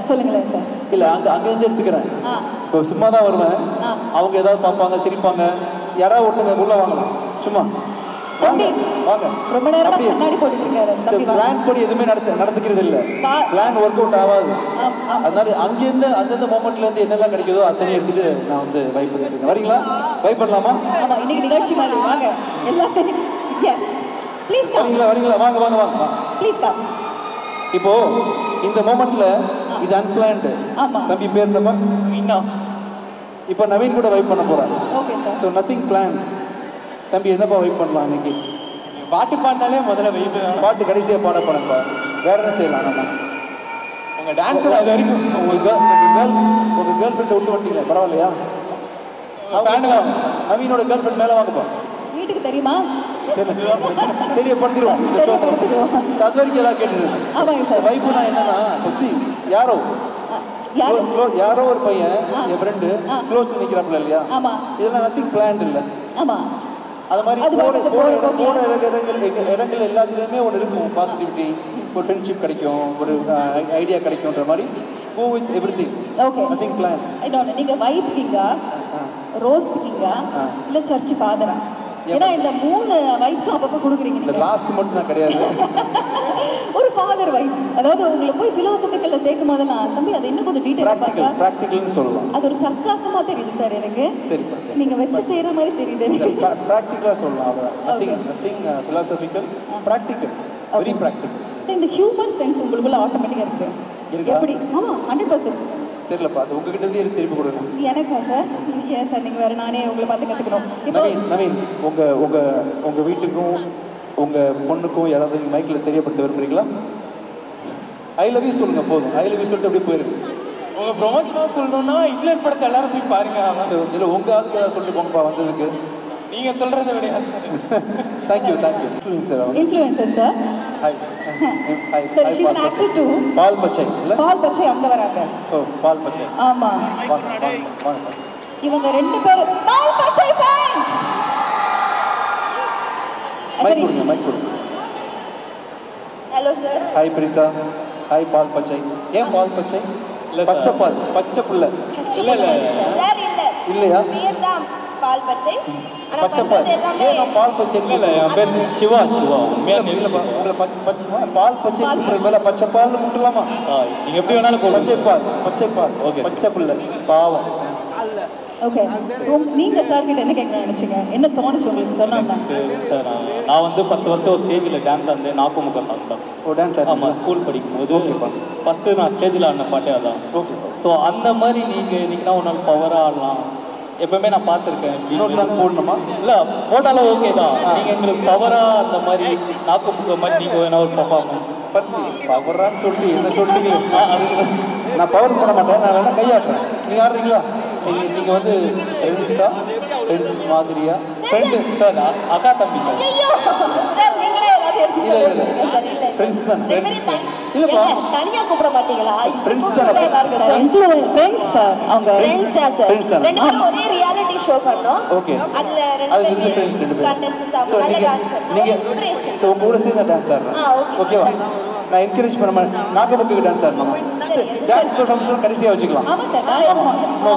சொல்லுங்களேன் சார். இல்லை, அங்கேருந்து எடுத்துக்கிறேன். இப்போ சும்மா தான் வருவேன், அவங்க ஏதாவது பார்ப்பாங்க, சிரிப்பாங்க. யாராவது ஒருத்தங்க உள்ள வாங்கலாம், சும்மா வாங்க. ரொம்ப நேரமா கண்ணாடி போட்டுட்டு இருக்காரு. பிளான் படி எதுவுமே நடந்துக்கிறது இல்லை. பிளான் ஒர்க் அவுட் ஆகாது. அதனால அங்கேருந்து அந்தந்த மொமெண்ட்ல இருந்து என்னெல்லாம் கிடைக்குதோ அத்தனை எடுத்துட்டு நான் வந்து வைப் பண்ணிட்டு இருக்கேன். வரீங்களா? வைப் பண்ணலாமா? ஆமா, இன்னைக்கு நிகழ்ச்சி மாதிரி வாங்க எல்லாமே. Yes, please come. வரீங்களா? வாங்க ப்ளீஸ் கம். இப்போ இந்த மொமெண்ட்ல இது அன்பிளான்டு. தம்பி பேர் என்னப்பா? இன்னும் இப்போ நவீன் கூட வைப் பண்ண போறாங்க. Okay sir. So nothing plan. தம்பி என்னப்பா வைப் பண்ணலாம் இன்னைக்கு? பாட்டு பாடினாலே முதல்ல வைப்பு தான். பாட்டு கடைசியாக பாட போனப்பா வேற என்ன செய்யலாம் நம்ம? உங்கள் டான்ஸில் அது வரைக்கும் உங்கள் கேர்ள் ஃப்ரெண்டை விட்டு வந்துட்டீங்களே, பரவாயில்லையா? நவீனோட கேர்ள் ஃப்ரெண்ட் மேலே வாங்கப்பா. வீட்டுக்கு தெரியுமா? தெரியப்படுத்திடுவோம். அது வரைக்கும் எல்லாம் கேட்டுருக்கேன். வைப்புனா என்னன்னா வச்சு யாரோ ஒரு பையன் என் ஃப்ரெண்டு க்ளோஸ்ல நிற்கிறாப்புல இல்லையா, இதெல்லாம் நத்திங் பிளான் இல்லை. அது மாதிரி போகிற இடங்கள் எல்லாத்துலேயுமே ஒன்று இருக்கும். பாசிட்டிவிட்டி, ஒரு ஃப்ரெண்ட்ஷிப் கிடைக்கும், ஒரு ஐடியா கிடைக்கும்ன்ற மாதிரி go with everything. Nothing planned. நீங்கள் வைப் கிங்கா, ரோஸ்ட் கிங்கா, இல்லை சர்ச் ஃபாதரா? ஏன்னா இந்த 3 வைப்ஸும் அப்பப்போ கொடுக்குறீங்க. இந்த லாஸ்ட் மட்டும் நான் கிடையாது. ஒரு ஃபாதர் வைப்ஸ், அதாவது உங்களை போய் ஃபிலோசபிக்கல்ல சேர்க்கும் போதெல்லாம் தம்பி அது இன்னும் கொஞ்சம் டீடைலா பார்த்தா பிராக்டிகல்னு சொல்லலாம். அது ஒரு சர்க்காசமா தெரியுது சார் எனக்கு. சரிப்பா சரி. நீங்க வெச்சு செய்யற மாதிரி தெரியுது எனக்கு. பிராக்டிகலா சொல்லலாம். அவ்வளவுதான். nothing philosophical, practical, very practical. இந்த ஹியூமன் சென்ஸ் உங்களுக்குள்ள ஆட்டோமேட்டிக்கா இருக்கு. எப்படி? ஆமா 100%. தெரியலப்பா, அது உங்ககிட்ட இருந்து எடுத்து திருப்பி கொடுங்க. எனக்கா சார்? ஏன் சார் நீங்க வேற நானே உங்களை பார்த்து கத்துக்கணும். நவீன் உங்க வீட்டுக்கும் உங்க பொண்ணுக்கும் யாராவது நீங்க மைக்ல தெரியப்படுத்த விரும்புறீங்களா? ஐ லவ் யூ சொல்லுங்க போதும். ஐ லவ் யூ சொல்லிட்டு அப்படியே போயிருக்கு. உங்க ப்ரொமோஷனாக சொல்லணும்னா ஹிட்லர் படத்தை எல்லாரும் போய் பாருங்க. இல்லை உங்க ஆளுக்கு ஏதாவது சொல்லிட்டு போங்கப்பா வந்ததுக்கு. நீங்க சொல்றதை விட. Thank you. Influencer sir. Hi. Sir she is an actor too. பால் பச்சை இல்ல? பால் பச்சை அங்க வராங்க. ஓ பால் பச்சை. ஆமா. வாங்க. இவங்க 2 பேர் பால் பச்சை ஃபேன்ஸ். மைக் கொடுங்க. Hello sir. Hi Preetha. Hi பால் பச்சை. ஏன் பால் பச்சை? பச்சை பால், பச்சை புல்ல. இல்ல சார் இல்லையா? பேர் தான் பால் பச்சை. ஆனா பச்சை பண்றது பால். எல்லாமே ஏன் பால் பச்சை இல்ல? என் பேர் சிவா. இல்லப்பா உங்களை பால் பச்சை கூப்பிடுறதுல பச்சை பால்னு கூப்பிடலாமா? நீங்க எப்படி வேணாலும் பச்சை பால். ஓகே. பச்சை புல்ல பாவம். ஓகே. நீங்க சார் கிட்ட என்ன கேட்கணும்னு நினைச்சீங்க? என்ன தோணுச்சு உங்களுக்கு சொன்னோம்னா? சார் நான் வந்து ஃபர்ஸ்ட் ஒரு ஸ்டேஜில் டான்ஸ் ஆனது நாக்குமுக சாங் தான். டான்ஸ் ஆமாம், ஸ்கூல் படிக்கும்போது. ஓகேப்பா. ஃபஸ்ட்டு நான் ஸ்டேஜில் ஆடின பாட்டே அதான். ஓகேப்பா. ஸோ அந்த மாதிரி நீங்கன்னா ஒரு நாள் பவராக ஆடலாம் எப்பவுமே நான் பார்த்துருக்கேன். இன்னொரு சாங் போடணுமா? இல்லை போட்டாலும் ஓகே தான். நீங்கள் எங்களுக்கு பவராக அந்த மாதிரி நாக்குமுக மாதிரி நீங்கள் வேணா ஒரு பர்ஃபார்மன்ஸ் பவரான்னு சொல்லிட்டு என்ன சொல்லிட்டீங்களே. நான் பவர் பண்ண மாட்டேன், நான் வேணா கையாட்டுறேன். நீங்கள் ஆடுறீங்களா? நீங்கள் வந்து ஃப்ரெண்ட்ஸ் மாதிரியா? ஃப்ரெண்டு சார், அக்கா தம்பி சார். ஐயோ சார் நீங்களே ஏதாவது எடுத்து சொல்லுங்க சார். இல்ல ஃப்ரெண்ட்ஸ் தான். இல்லப்பா தனியா கூப்பிட மாட்டீங்களா? ஃப்ரெண்ட்ஸ் தான். Friends sir. அவங்க ஃப்ரெண்ட்ஸ் தான் சார். ரெண்டு பேரும் ஒரே ரியாலிட்டி ஷோ பண்ணோம். ஓகே. அதுல ரெண்டு ஃப்ரெண்ட்ஸ் கண்டஸ்டன்ட்ஸ் அவங்க நல்ல டான்சர். நான் இன்ஸ்பிரேஷன். சோ உங்க கூட சேர்ந்து டான்ஸ் ஆடுறேன். ஓகேவா? நான் என்கரேஜ் பண்ண மாட்டேன். நாக்குமுக்கு டான்ஸ் ஆடணும். டான்ஸ் பெர்ஃபார்மன்ஸ் கடைசியா வச்சுக்கலாம். ஆமா சார்.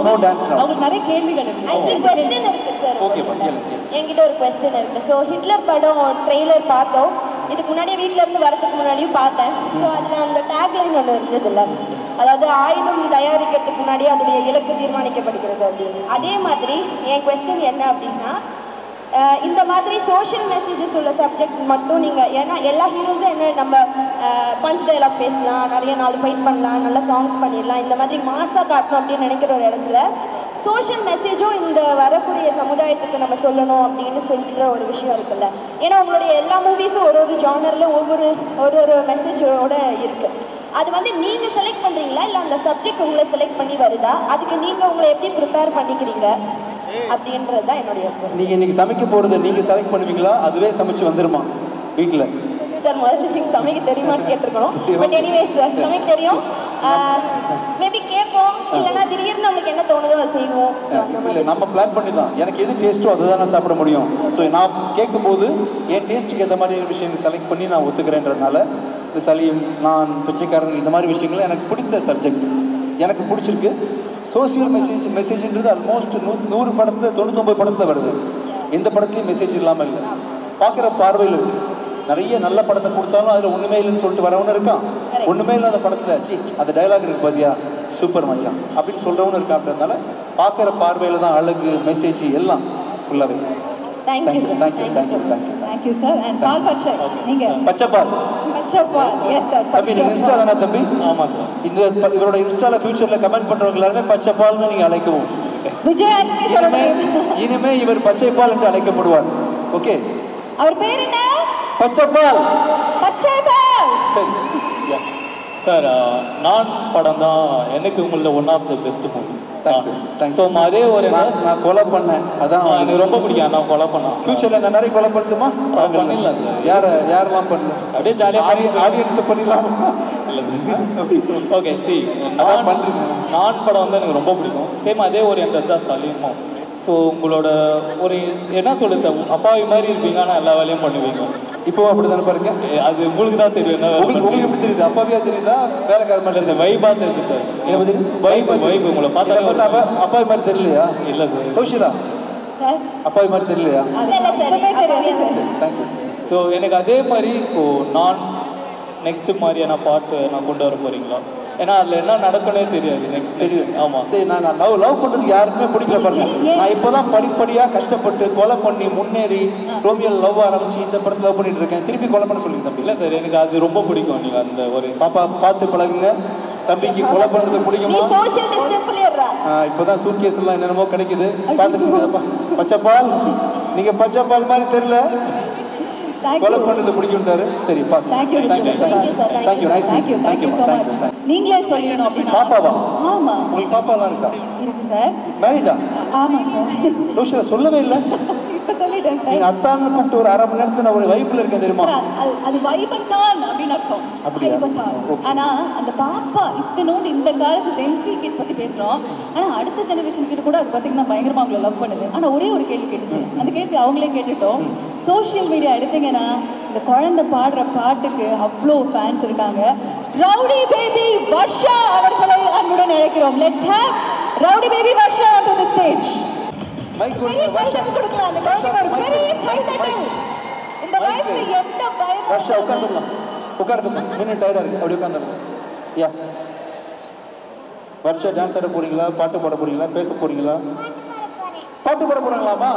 No dance no. உங்களுக்கு நிறைய கேள்விகள் இருக்கு. ஆக்சுவலி क्वेश्चन இருக்கு சார். ஓகேப்பா கேளுங்க. என்கிட்ட ஒரு क्वेश्चन இருக்கு. சோ ஹிட்லர் படம் ட்ரெய்லர் பார்த்தோம். இதுக்கு முன்னாடி வீட்ல இருந்து வரதுக்கு முன்னாடியும் பார்த்தேன். ஸோ அதில் அந்த டேக்லைன் ஒன்று இருந்ததில்ல, அதாவது ஆயுதம் தயாரிக்கிறதுக்கு முன்னாடி அதோடைய இலக்கு தீர்மானிக்கப்படுகிறது அப்படின்னு. அதே மாதிரி என் கொஸ்டின் என்ன அப்படின்னா, இந்த மாதிரி சோஷியல் மெசேஜஸ் உள்ள சப்ஜெக்ட் மட்டும் நீங்கள், ஏன்னா எல்லா ஹீரோஸும் என்ன நம்ம பஞ்ச் டைலாக் பேசலாம், நிறைய நாள் ஃபைட் பண்ணலாம், நல்லா சாங்ஸ் பண்ணிடலாம், இந்த மாதிரி மாசாக காட்டணும் அப்படின்னு நினைக்கிற ஒரு இடத்துல சோஷியல் மெசேஜும் இந்த வரக்கூடிய சமுதாயத்துக்கு நம்ம சொல்லணும் அப்படின்னு சொல்கிற ஒரு விஷயம் இருக்குல்ல. ஏன்னா உங்களுடைய எல்லா மூவிஸும் ஒரு ஜானரில் ஒரு மெசேஜோட இருக்குது. அது வந்து நீங்கள் செலக்ட் பண்ணுறீங்களா இல்லை அந்த சப்ஜெக்ட் உங்களை செலக்ட் பண்ணி வருதா? அதுக்கு நீங்கள் உங்களை எப்படி ப்ரிப்பேர் பண்ணிக்கிறீங்க அப்படின்றது தான் என்னுடைய கொஸ்டின். நீங்கள் இன்றைக்கி சமைக்க போகிறது நீங்கள் செலக்ட் பண்ணுவீங்களா, அதுவே சமைச்சு வந்துருமா வீட்டில்? சார் முதல்ல எனக்கு சமைக்க தெரியுமான்னு கேட்டிருக்கணும். பட் எனிவேஸ் சமைக்க தெரியும். மேபி கேட்போம், இல்லைன்னா திடீர்னு நம்மளுக்கு என்ன தோணுதோ அதை செய்வோம். இல்லை நம்ம பிளான் பண்ணி தான் எனக்கு எது டேஸ்ட்டோ அதை தான் நான் சாப்பிட முடியும். ஸோ நான் கேட்கும்போது என் டேஸ்ட்டுக்கு ஏற்ற மாதிரி விஷயங்கள் செலக்ட் பண்ணி நான் ஒத்துக்கிறேன்றதுனால இந்த சலீம், நான், பிச்சைக்காரன், இந்த மாதிரி விஷயங்கள் எனக்கு பிடித்த சப்ஜெக்ட், எனக்கு பிடிச்சிருக்கு. சோசியல் மெசேஜ்ன்றது ஆல்மோஸ்ட் 100 படத்தில் 99 படத்தில் வருது. எந்த படத்துலையும் மெசேஜ் இல்லாமல் இல்லை. பார்க்குற பார்வையில் இருக்குது. நிறைய நல்ல படத்தை கொடுத்தாலும் அதில் ஒன்றுமே இல்லைன்னு சொல்லிட்டு வரவனு இருக்கான். ஒன்றுமே இல்லாத படத்தில் அந்த டைலாக் இருக்குது பாத்தியா, சூப்பர் மச்சான் அப்படின்னு சொல்கிறவனு இருக்கான்றதுனால பார்க்குற பார்வையில் தான் அழகு, மெசேஜ் எல்லாம் ஃபுல்லாகவே. Thank you sir. அண்ட் பால் பச்சை, நீங்கள் பச்சைப்பால். பச்சைப்பால், எஸ் சார். தம்பி நீங்கள் இன்ஸ்டா தானே தம்பி? ஆமாம் சார். இந்த இவரோட இன்ஸ்டாவில் ஃபியூச்சரில் கமெண்ட் பண்ணுறவங்க எல்லாருமே பச்சைப்பால்னு நீங்கள் அழைக்கவும். விஜய் ஆண்டனி சார் இனிமே இவர் பச்சைப்பால் என்று அழைக்கப்படுவார். ஓகே. அவர் பேர் என்ன? பச்சைப்பால் பச்சைப்பால். சரி சார் நான் படம் தான் எனக்கு உங்கள one of the best movie. Thank you so அதே ஒரு நான் கொலை பண்ணேன், அதான் எனக்கு ரொம்ப பிடிக்கும். நான் கொலை பண்ணேன். ஃபியூச்சரில் நான் நிறைய கொலை பண்ணணுமா? பண்ணிடலாம். யாரெல்லாம் பண்ணல? அப்படியே ஜாலியாக ஆடியன்ஸை பண்ணிடலாம். ஓகே சி நான் பண்ணுறேன். நான் படம் வந்து எனக்கு ரொம்ப பிடிக்கும். சேம் அதே ஒரு என்டர் தான் சலீமும். ஸோ உங்களோட ஒரு என்ன சொல்லுது, அப்பாவி மாதிரி இருப்பீங்க, ஆனால் எல்லா வேலையும் பண்ணுவீங்க. இப்போவும் அப்படி தானே பாருங்க. அது உங்களுக்கு தான் தெரியும். என்ன உங்களுக்கு எப்படி தெரியுது? அப்பாவியா தெரியுதா வேலைக்கார மாதிரி? சார் வைபா தெரியுது சார். என்ன தெரியுது? வைப் உங்களை பார்த்தா அப்பாவி மாதிரி தெரியலையா? இல்லை சார். கௌஷிலா சார் அப்பாவி மாதிரி தெரியலையா? இல்ல சார். தேங்க்யூ. ஸோ எனக்கு அதே மாதிரி இப்போது நான் நெக்ஸ்ட் மாதிரியான பாட்டு நான் கொண்டு வர போகிறீங்களா? ஏன்னா அதில் என்ன நடக்கணே தெரியாது. நெக்ஸ்ட் தெரியும். ஆமாம் சரி, நான் லவ் பண்ணுறதுக்கு யாருக்குமே பிடிக்கல பாருங்க. நான் இப்போ தான் படிப்படியாக கஷ்டப்பட்டு கொலை பண்ணி முன்னேறி ரோமியல் லவ் ஆரம்பிச்சு இந்த படத்தில் லவ் பண்ணிட்டு இருக்கேன். திருப்பி கொலை பண்ண சொல்லுங்க தம்பி. இல்லை சார், எனக்கு அது ரொம்ப பிடிக்கும். நீங்கள் அந்த ஒரு பாப்பா பார்த்து பழகுங்க. தம்பிக்கு கொலை பண்ணுறது பிடிக்குமா? சோஷியல் டிஸ்டன்ஸ்ல இருடா. இப்போதான் சூட் கேஸ் எல்லாம் என்னென்னமோ கிடைக்குது, பார்த்துக்கோங்கப்பா. பச்சைப்பால், நீங்க பச்சைப்பால் மாதிரி தெரியல, கொலை பண்ணுறது பிடிக்கும்ட்டாரு. சரி பாத்து. Thank you so much. நீங்களே சொல்லிடணும் அப்படின்னா. பாப்பாவா? ஆமா. உங்களுக்கு பாப்பாலாம் இருக்கா? இருக்கு சார். மேரிடா? ஆமா சார். லோஷிலா சொல்லவே இல்லை. இப்ப சொல்லிட்டேன் சார். நீங்க அத்தான்னு கூப்பிட்டு ஒரு 1/2 மணி நேரத்துல நான் ஒரு வைப்புல இருக்கேன் தெரியுமா? அது வைபந்தான் அப்படின்னு அர்த்தம். வைபந்தான். ஆனா அந்த பாப்பா இத்தனோண்டு இந்த காலத்து சென்சி கிட் பத்தி பேசுறோம். ஆனா அடுத்த ஜெனரேஷன் கிட்ட கூட அது பாத்தீங்கன்னா பயங்கரமா அவங்களை லவ் பண்ணுது. ஆனா ஒரே ஒரு கேள்வி கேட்டுச்சு. அந்த கேள்வி அவங்களே கேட்டுட்டோம். சோஷியல் மீடியா எடுத்தீங்கன்னா இந்த குழந்தை பாடுற பாட்டுக்கு அவ்வளோ ஃபேன்ஸ் இருக்காங்க. ரவுடி பேபி வர்ஷா அவர்களை அன்புடன் அழைக்கிறோம். Let's have rowdy baby Varsha onto the stage. பெரிய கைதட்டல் கொடுக்கலாம். அந்த குழந்தைக்கு ஒரு பெரிய கைதட்டல். இந்த வயசுல எந்த பயமும் வர்ஷா உட்காருங்கம்மா. நின்று டயர்டா இருக்கு, அப்படி உட்காந்துருங்க. யா வர்ஷா, டான்ஸ் ஆட போறீங்களா, பாட்டு பாட போறீங்களா, பேச போறீங்களா? பாட்டு பாட போறாங்களாமா?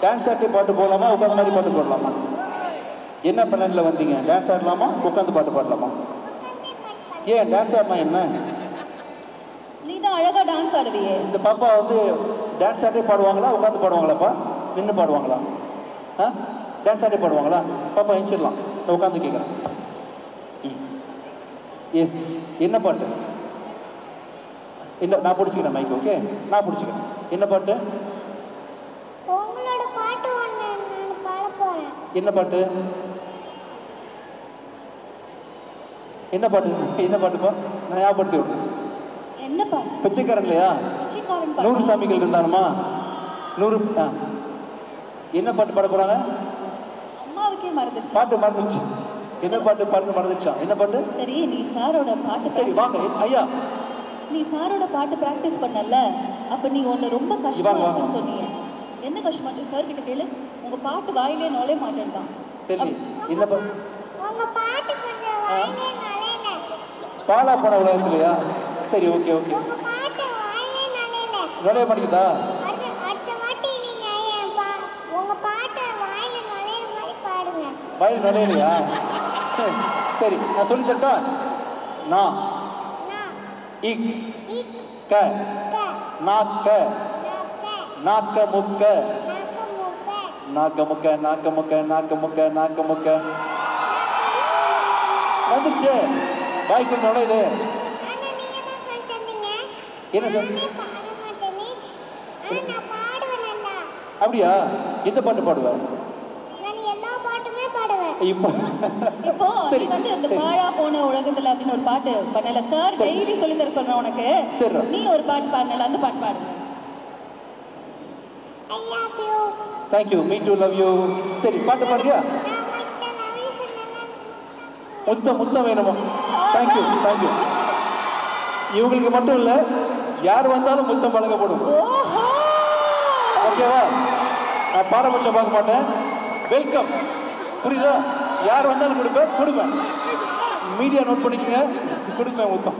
டான்ஸ் ஆட்டி பாட்டு போடலாமா, உட்காந்த மாதிரி பாட்டு போடலாமா? என்ன பிளான்ல வந்தீங்க? டான்ஸ் ஆடலாமா, உட்காந்து பாட்டு பாடலாமா? ஏன் டான்ஸ் ஆடலாம்? என்ன நீ தான் அழகா டான்ஸ் ஆடுவியே. இந்த பாப்பா வந்து டான்ஸ் ஆட்டே பாடுவாங்களா, உட்காந்து பாடுவாங்களாப்பா, நின்று பாடுவாங்களா? டான்ஸ் ஆட்டே பாடுவாங்களா? பாப்பா எஞ்சிடலாம், நான் உட்காந்து கேட்குறேன். எஸ், என்ன பாட்டு? என்ன, நான் பிடிச்சிக்கிறேன் மைக். ஓகே, நான் பிடிச்சிக்கிறேன். என்ன பாட்டு? உங்களோட பாட்டு ஒன்று நான் பாட போறேன். என்ன பாட்டு? என்ன பாட்டு? என்ன பாட்டுப்பா? நான் ஞாபகப்படுத்தி விடுறேன். என்ன பாட்டு? பிச்சைக்காரன் இல்லையா? பிச்சைக்காரன் 100 சாமிகள் இருந்தாருமா? 100. என்ன பாட்டு பாட போறாங்க? அம்மாவுக்கே மறந்துருச்சு. பாட்டு மறந்துருச்சு. என்ன பாட்டு? பாட்டு மறந்துருச்சா? என்ன பாட்டு? சரி, நீ சாரோட பாட்டு. சரி வாங்க ஐயா. நீ சாரோட பாட்டு பிராக்டிஸ் பண்ணல, அப்ப நீ ஒன்று ரொம்ப கஷ்டமா இருக்குன்னு சொன்னீங்க. என்ன கஷ்டமா இருக்கு? சார் கிட்ட கேளு. உங்க பாட்டு வாயிலே நுழைய மாட்டேன்தான். சரி, இந்த உங்க பாட்டு கொஞ்சம் வாயிலே நுழையல. பாலா போன உலகத்துலயா? சரி, ஓகே ஓகே. உங்க பாட்டு வாயிலே நுழையல. நுழைய மாட்டேங்குதா? அடுத்த வாட்டி நீங்க உங்க பாட்டு வாயிலே நுழையிற மாதிரி பாடுங்க. வாயில் நுழையலையா? சரி, நான் சொல்லி தரட்டா? நான் இக் க நாக்க நாக்க முக்க நாக்க முக்க நாக்க முக்க நாக்க முக்க நாக்க முக்க வந்துருச்சு. வாய்க்குள்ள நுழையுது. என்ன அப்படியா? எந்த பாட்டு பாடுவேன்? இப்போ நீ வந்து அந்த பாழா போன உலகத்துல அப்படின்னு ஒரு பாட்டு பண்ணல சார். டெய்லி சொல்லி தர சொல்றேன் உனக்கு. நீ ஒரு பாட்டு பாடல, அந்த பாட்டு பாடுங்க. I love you. Thank you. Me too love you. சரி, பாட்டு பாடுறியா? முத்தம் வேணுமா? Thank you. இவங்களுக்கு மட்டும் இல்ல, யார் வந்தாலும் முத்தம் வழங்கப்படும். ஓகேவா? நான் பாரபட்சம் பார்க்க மாட்டேன். வெல்கம். புரியுதா? யார் வந்தாலும் கொடுப்பேன். மீடியா நோட் பண்ணிக்கங்க, கொடுப்பேன் முத்தம்.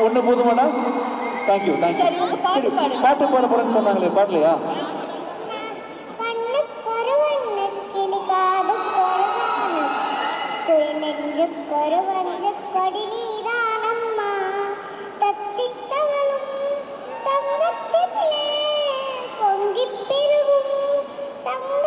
ஒன்று போதுமாடா? தேங்க்யூ. சரி, பாட்டு பாட போறேன்னு சொன்னாங்களே, பாடலையா? பொங்கி பெருகும் தங்க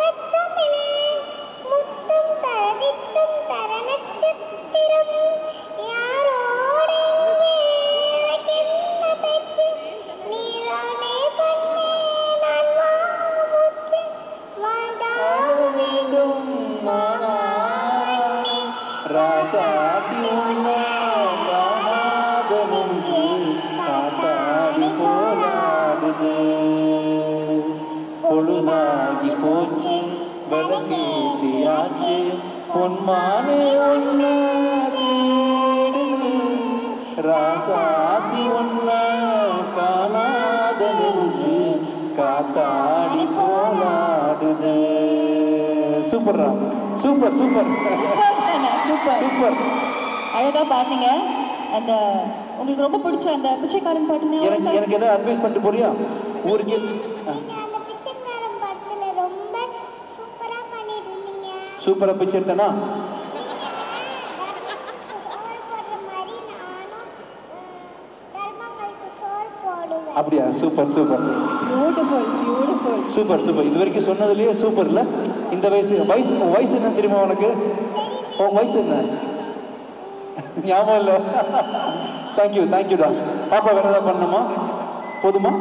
ராசாதி ஒன்ன காணாத நெஞ்சு காத்தாடி போலாடுது பொழுதாகி போச்சு விளக்கேத்தியாச்சு பொன்மானே ஒன்ன தேடுது ராசாதி ஒன்ன காணாத நெஞ்சு காத்தாடி போலாடுது. சூப்பர்ரா, சூப்பர் சூப்பர் சூப்பர் சூப்பர். அழகா பாடுனீங்க. அந்த உங்களுக்கு ரொம்ப பிடிச்ச அந்த பிச்சைக்காரன் பாட்டுன்னு எனக்கு ஏதாவது அட்வைஸ் பண்ணிட்டு போறியா ஊருக்கு? நீங்க அந்த பிச்சைக்காரன் படத்துல ரொம்ப சூப்பரா பண்ணிட்டு இருந்தீங்க. சூப்பரா பிச்சை எடுத்தனா? சோறு போடுற மாதிரி நானும் தர்மங்களுக்கு சோறு போடுவேன். அப்படியா? Super super. Beautiful beautiful. Super super. இது வரைக்கும் சொன்னதுலயே சூப்பர் இல்ல? இந்த வயசு என்ன தெரியுமா உனக்கு? உன் வயசு என்ன? ஞாபகம் இல்லை. தேங்க்யூ தேங்க்யூடா. பாப்பா வேற ஏதாவது பண்ணணுமா? போதுமா?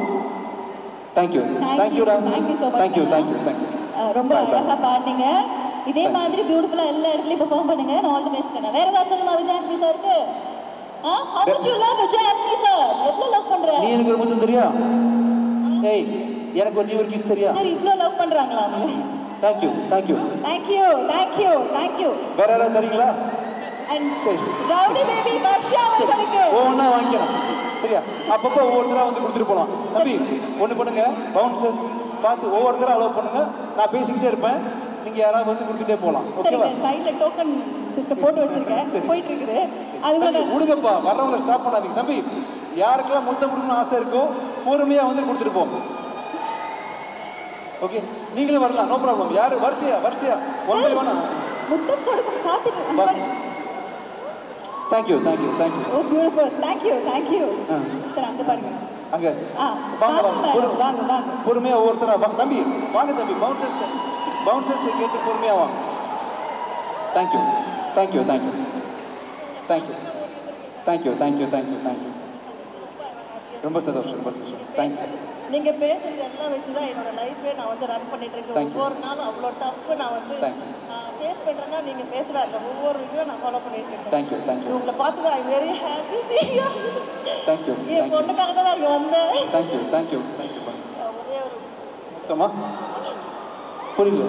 தேங்க்யூ தேங்க்யூடா. Thank you so much. Thank you thank you thank you. ரொம்ப அழகா பாடுனீங்க. இதே மாதிரி பியூட்டிஃபுல்லா எல்லா இடத்துலயும் பெர்ஃபார்ம் பண்ணுங்க. All the best. வேற ஏதாவது சொல்லணுமா விஜய் ஆண்டனி சாருக்கு? how much you love Vijay Antony sir? எவ்வளவு லவ் பண்ற? நீ எனக்கு ஒரு முத்தம் தெரியா? ஏய் எனக்கு ஒரு நியூ கிஸ் தெரியா? சரி இவ்ளோ லவ் பண்றாங்களா உங்களை? Thank you thank you thank you thank you thank you. வேற யாராவது தரீங்களா? அண்ட் சரி ரவுடி பேபி வர்ஷா அவர்களுக்கு ஒவ்வொன்றா வாங்கிக்கிறேன். சரியா? அப்பப்போ ஒவ்வொருத்தரா வந்து கொடுத்துட்டு போகலாம். தம்பி ஒன்று பண்ணுங்க, பவுன்சர்ஸ் பார்த்து ஒவ்வொருத்தரா அலோவ் பண்ணுங்க. நான் பேசிக்கிட்டே இருப்பேன், நீங்க யாராவது வந்து கொடுத்துட்டே போகலாம். ஓகேவா? சைடுல டோக்கன் சிஸ்டம் போட்டு வச்சிருக்கேன், போயிட்டு இருக்குது. அதுக்குள்ள கொடுங்கப்பா, வர்றவங்களை ஸ்டாப் பண்ணாதீங்க. தம்பி யாருக்கெல்லாம் முத்தம் கொடுக்கணும்னு ஆசை இருக்கோ பொறுமையா வந்து கொடுத்துட்டு போங்க. ஓகே, நீங்களும் வரலாம், நோ ப்ராப்ளம். யாரு வரிசையா ஒன் பை ஒன் முத்தம் கொடுக்க காத்துட்டு. Thank you thank you thank you. ஓ பியூட்டிஃபுல். Thank you sir. அங்க பாருங்க, அங்க வாங்க வாங்க வாங்க. பொறுமையா ஒவ்வொருத்தரா வாங்க. தம்பி வாங்க தம்பி. பவுன்சர்ஸ் கேட்டு பொறுமையா வாங்க. Thank you thank you thank you thank you thank you thank you thank you thank you. ரொம்ப சந்தோஷம் ரொம்ப சந்தோஷம். தேங்க்யூ. நீங்க பேசுறது எல்லாம் வச்சு தான் என்னோட லைஃபே நான் வந்து ரன் பண்ணிட்டு இருக்கேன். ஒவ்வொரு நாளும் அவ்வளோ டஃப் நான் வந்து ஃபேஸ் பண்றேன்னா நீங்க பேசுற அந்த ஒவ்வொரு இதுவும் நான் ஃபாலோ பண்ணிட்டு இருக்கேன். Thank you thank you. உங்களை பார்த்து ஐ வெரி ஹாப்பி. தேங்க்யூ. என் பொண்ணுக்காக தான் நான் இங்கே வந்தேன். Thank you thank you thank you. ஒரே ஒரு மொத்தமா புரியல.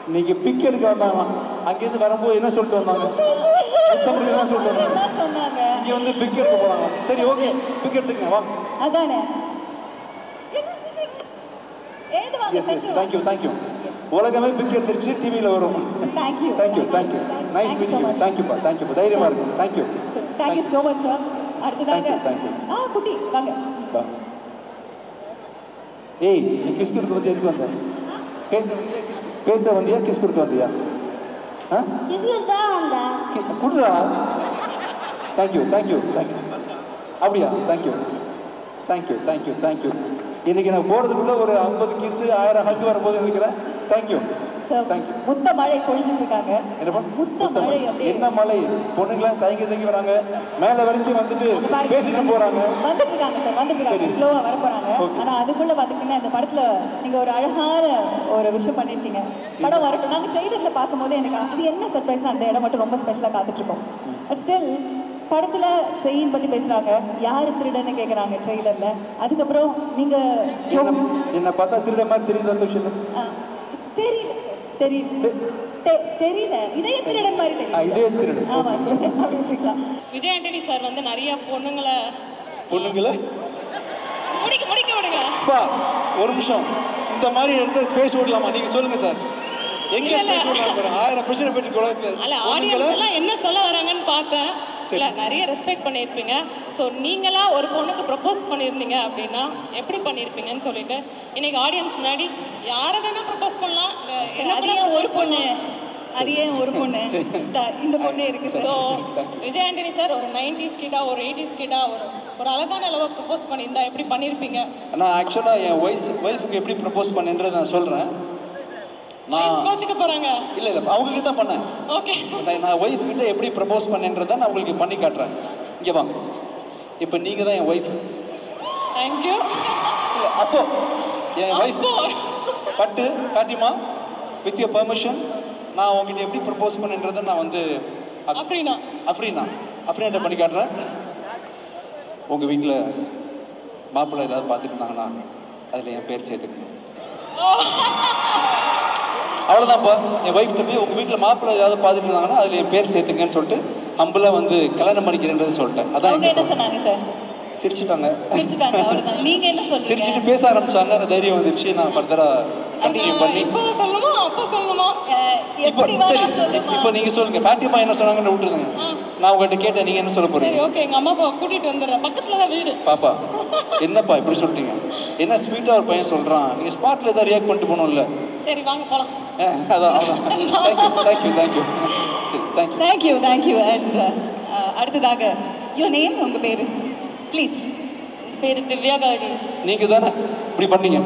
இன்னைக்கு பிக் எடுக்க வந்தாங்க, அங்கேருந்து வரும்போது என்ன சொல்லிட்டு வந்தாங்க? முத்தம் தான் சொல்லிட்டு வந்தாங்க. சொன்னாங்க இங்கே வந்து பிக் எடுக்க போறாங்க. சரி ஓகே, பிக் எடுத்துக்கங்க வா. அதானே. Thank you thank you. உலகமே பிக் எடுத்துருச்சு, டிவியில் வரும். Thank you thank you thank you. Nice meeting you. தேங்க்யூப்பா தேங்க்யூப்பா. தைரியமா இருக்கும். Thank you thank you so much sir. அடுத்ததாக தேங்க்யூ. குட்டி வாங்க. ஏய் நீ கிஸ் கொடுக்க வந்து எதுக்கு வந்த? பேச வந்தியா கிஸ் கொடுக்க வந்தியா? குடுறா. Thank you thank you thank you. அப்படியா? Thank you thank you thank you thank you. இன்னைக்கு நான் போகிறதுக்குள்ள ஒரு 50 கிஸ் 1000 ஹக் வரும்போது நினைக்கிறேன். Thank you thank you. முத்த மழை பொழிஞ்சிட்டு இருக்காங்க. முத்த மழை என்ன மழை? பொண்ணுங்களாம் தயங்கி வராங்க, மேல வரைக்கும் வந்துட்டு பேசிட்டு போறாங்க. வந்துட்டு இருக்காங்க சார், வந்துட்டு இருக்காங்க. ஸ்லோவா வர போறாங்க. ஆனா அதுக்குள்ள பாத்துக்கிட்டீங்கன்னா இந்த படத்துல நீங்க ஒரு அழகான ஒரு விஷயம் பண்ணிருக்கீங்க. படம் வரட்டும். நாங்க ட்ரெய்லர்ல பார்க்கும்போது எனக்கு அது என்ன சர்ப்ரைஸ்னா அந்த இடம் மட்டும் ரொம்ப ஸ்பெஷலா காத்துட்டு இருக்கோம். பட் ஸ்டில் படத்துல ட்ரெயின் பத்தி பேசுறாங்க, யாரு திருடன்னு கேக்குறாங்க ட்ரெய்லர்ல. அதுக்கப்புறம் நீங்க என்ன பார்த்தா திருட மாதிரி தெரியுதா? தெரியல சார், தெரியல. இதே திருடன் மாதிரி தெரியும். இதே திருடன். ஆமா சார், அப்படி வச்சுக்கலாம். விஜய் ஆண்டனி சார் வந்து நிறைய பொண்ணுங்களை முடிக்க விடுங்க. ஒரு நிமிஷம், இந்த மாதிரி இடத்த ஸ்பேஸ் விடலாமா? நீங்க சொல்லுங்க சார். எங்க ஸ்பேஸ் விடலாம்? 1000 பிரச்சனை போயிட்டு கூட அல்ல, ஆடியன்ஸ் எல்லாம் என்ன சொல்ல வராங்கன்னு பார்த்தேன். இல்லை, நிறைய ரெஸ்பெக்ட் பண்ணியிருப்பீங்க. ஸோ நீங்களாம் ஒரு பொண்ணுக்கு ப்ரப்போஸ் பண்ணியிருந்தீங்க அப்படின்னா எப்படி பண்ணியிருப்பீங்கன்னு சொல்லிட்டு இன்னைக்கு ஆடியன்ஸ் முன்னாடி யாரை வேணால் ப்ரப்போஸ் பண்ணலாம். அதையே ஒரு பொண்ணு இந்த பொண்ணு இருக்கு. ஸோ விஜய் ஆண்டனி சார் ஒரு 90s கிட்டா ஒரு 80s கிட்டா ஒரு அழகான அளவாக ப்ரப்போஸ் பண்ணியிருந்தா எப்படி பண்ணியிருப்பீங்க? நான் ஆக்சுவலாக என் ஒய்ஃபுக்கு எப்படி ப்ரப்போஸ் பண்ணேன்றதை நான் சொல்கிறேன். கோச்சிக்க போறாங்க. இல்ல அவங்க கிட்ட தான் பண்ணேன். ஓகே, நான் ஒய்ஃப் கிட்ட எப்படி ப்ரப்போஸ் பண்ணேன்றதை நான் உங்களுக்கு பண்ணி காட்டுறேன். இங்க வாங்க. இப்போ நீங்க தான் என் ஒய்ஃப். Thank you. அப்போ என் ஒய்ஃப் பட்டு காட்டிமா வித் யுவர் பெர்மிஷன் நான் உங்ககிட்ட எப்படி ப்ரப்போஸ் பண்ணுன்றதை நான் வந்து அஃப்ரீனா பண்ணி காட்டுறேன். உங்கள் வீட்டில் மாப்பிள்ளை ஏதாவது பார்த்துட்டு இருந்தாங்கன்னா அதில் என் பேர் சேர்த்துக்கணும். அவ்வளோதான்ப்பா. என் ஒய்ஃப்கிட்ட போய் உங்கள் வீட்டில் மாப்பிள்ளை ஏதாவது பார்த்துட்டு இருந்தாங்கன்னா அதில் என் பேர் சேர்த்துங்கன்னு சொல்லிட்டு ஹம்பிளாக வந்து கல்யாணம் பண்ணிக்கிறேன்றதை சொல்லிட்டேன். அதான் என்ன சொன்னாங்க சார்? சிரிச்சுட்டாங்க. அவ்வளவுதான். நீங்க என்ன சொல்றீங்க? சிரிச்சுட்டு பேச ஆரம்பிச்சாங்க. அந்த தைரியம் வந்துருச்சு. நான் ஃபர்தரா கண்டினியூ பண்ணி இப்போ சொல்லணுமா அப்போ சொல்லணுமா இப்போ சரி இப்போ நீங்க சொல்லுங்க. பாட்டிமா என்ன சொன்னாங்கன்னு விட்டுருங்க. நான் உங்ககிட்ட கேட்டேன், நீங்க என்ன சொல்ல போறீங்க? சரி ஓகே, எங்க அம்மா அப்பா கூட்டிட்டு வந்துடுறேன், பக்கத்துல தான் வீடு. பாப்பா என்னப்பா இப்படி சொல்லிட்டீங்க? என்ன ஸ்வீட்டா ஒரு பையன் சொல்றான், நீங்க ஸ்பாட்ல ஏதாவது ரியாக்ட் பண்ணிட்டு போகணும்ல. சரி வாங்க போலாம். அதான் தேங்க்யூ சரி தேங்க்யூ. அண்ட் அடுத்ததாக யுவர் நேம், உங்க பேரு ப்ளீஸ். பேரு திவ்யா காடி. நீங்க தானே இப்படி பண்ணீங்க?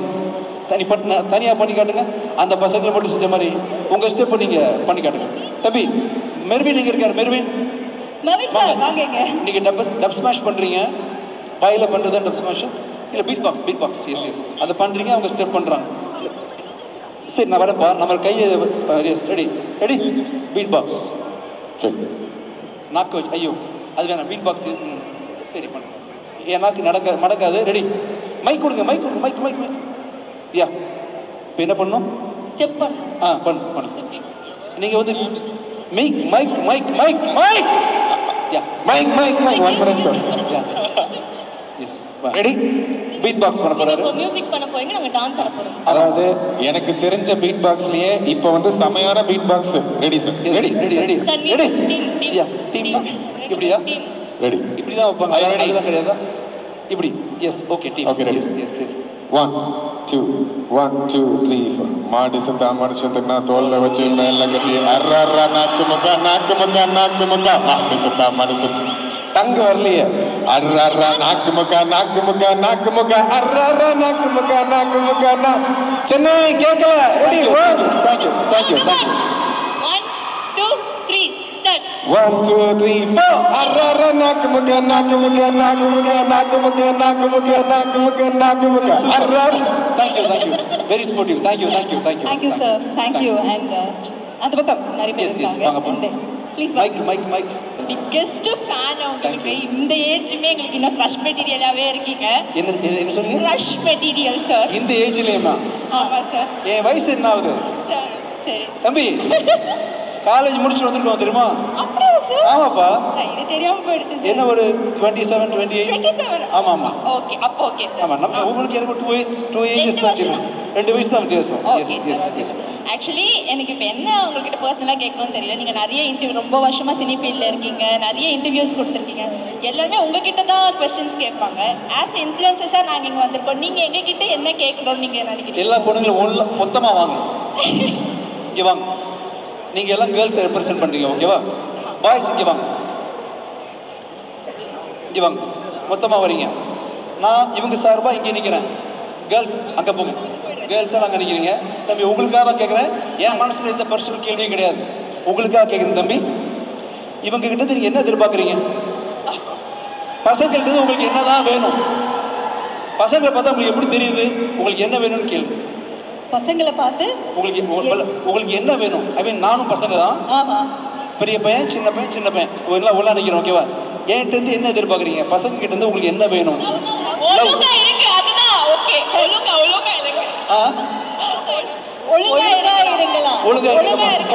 தனியா பண்ணி காட்டுங்க. அந்த பசங்களை மட்டும் செஞ்ச மாதிரி உங்க ஸ்டெப் நீங்க பண்ணி காட்டுங்க. தம்பி மெர்வின் எங்க இருக்காரு? மெர்வின் சார் வாங்கங்க. நீங்க டப் ஸ்மாஷ் பண்றீங்க. பாயில பண்றதா டப் ஸ்மாஷ் இல்ல பீட் பாக்ஸ்? எஸ் அதை பண்றீங்க. அவங்க ஸ்டெப் பண்றாங்க. சரி நான் வரேன்ப்பா. நம்ம கையை ரெடி பீட் பாக்ஸ். நாக்கு வச்சு ஐயோ அது வேணாம். பீட் பாக்ஸ் சரி பண்ணு. என் நாக்கு மடக்காது. ரெடி. மைக் கொடுங்க. Mic yeah. இப்போ என்ன பண்ணணும்? ஸ்டெப் பண்ணு. பண்ணு. நீங்கள் வந்து mic yeah mic 1 minute sir. Yes ready. Beatbox பண்ண போறாரு. இப்போ மியூசிக் பண்ண போறீங்க, நாங்க டான்ஸ் ஆட போறோம். அதாவது எனக்கு தெரிஞ்ச பீட் பாக்ஸ்லயே இப்போ வந்து செமையான beatbox. Ready sir? Ready. Yeah team இப்படியா? ரெடி. இப்படி தான் வைப்பாங்க. அதெல்லாம் கிடையாதா? இப்படி. Yes okay team. Okay ready. Yes 1 2 1 2 3 4 மாடி சத்தா மனுஷத்துனா தோல்ல வச்சு மேல கட்டி அர்ரா நாக்கு முக்கா மாடி சத்தா மனுஷன் தங்க வரலையே. அர்ரா நாக்கு முக்கா அர்ரா நாக்கு முக்கா சென்னை கேட்கல. ரெடி. Thank you 1 2 3 start. 1 2 3 4 அர்ரா நாக்கு முக்கா அர்ரா. Thank you very sportive. Thank you sir. Thank you. And அந்த பக்கம் நிறைய பேர் இருக்காங்க. ப்ளீஸ் மைக் பிக்கெஸ்ட் ஃபேன் உங்களுக்கு. இந்த ஏஜ்லயுமே எங்களுக்கு இன்னும் க்ரஷ் மெட்டீரியலாவே இருக்கீங்க. என்ன சொல்றீங்க? Crush material sir. இந்த ஏஜ்லயுமா? ஆமா சார். என் வயசு என்ன ஆகுது சார்? சரி தம்பி, காலேஜ் முடிச்சுட்டு வந்துருக்கோம் தெரியுமா? அப்படியா சார்? ஆமாப்பா. சார் இது தெரியாம போயிடுச்சு சார். என்ன ஒரு 27 27? ஆமா ஓகே. அப்போ ஓகே சார். ஆமா நம்ம உங்களுக்கு எனக்கு 2 ஏஜஸ் தான் தெரியும். 2 வயசு தான் வித்தியாசம். எஸ் ஆக்சுவலி எனக்கு இப்போ என்ன உங்ககிட்ட பர்சனலாக கேட்கணும்னு தெரியல. நீங்கள் நிறைய இன்டர்வியூ ரொம்ப வருஷமாக சினி ஃபீல்டில் இருக்கீங்க, நிறைய இன்டர்வியூஸ் கொடுத்துருக்கீங்க. எல்லாருமே உங்ககிட்ட தான் கொஸ்டின்ஸ் கேட்பாங்க. ஆஸ் இன்ஃப்ளூயன்சஸாக நாங்கள் இங்கே வந்திருக்கோம். நீங்கள் எங்ககிட்ட என்ன கேட்கணும்னு நீங்கள் நினைக்கிறீங்க? எல்லா பொண்ணுங்களும் மொத்தமாக வாங்க, இங்கே வாங்க. நீங்கள் எல்லாம் கேர்ள்ஸை ரெப்ரசென்ட் பண்ணுறீங்க, ஓகேவா? பாய்ஸ் இங்கே வாங்க, மொத்தமாக வரீங்க. நான் இவங்க சார்பாக இங்கே நிற்கிறேன். கேர்ள்ஸ் அங்கே போங்க. கேர்ள்ஸாக அங்கே நிற்கிறீங்க. தம்பி உங்களுக்காக தான் கேட்குறேன். என் மனசில் எந்த பர்சனல் கேள்வியும் கிடையாது. உங்களுக்காக கேட்குறேன் தம்பி. இவங்க கிட்ட நீங்கள் என்ன எதிர்பார்க்குறீங்க? பசங்கள்கிட்ட உங்களுக்கு என்ன தான் வேணும்? பசங்களை பார்த்தா உங்களுக்கு எப்படி தெரியுது உங்களுக்கு என்ன வேணும்னு கேள்வி. பசங்களை பார்த்து உங்களுக்கு என்ன வேணும்? ஐ மீன் நானும் பசங்க தான். ஆமாம். பெரிய பையன் சின்ன பையன் எல்லாம் ஒன்றா நிற்கிறோம், ஓகேவா? என்கிட்ட என்ன எதிர்பார்க்குறீங்க? பசங்க கிட்ட இருந்து உங்களுக்கு என்ன வேணும்?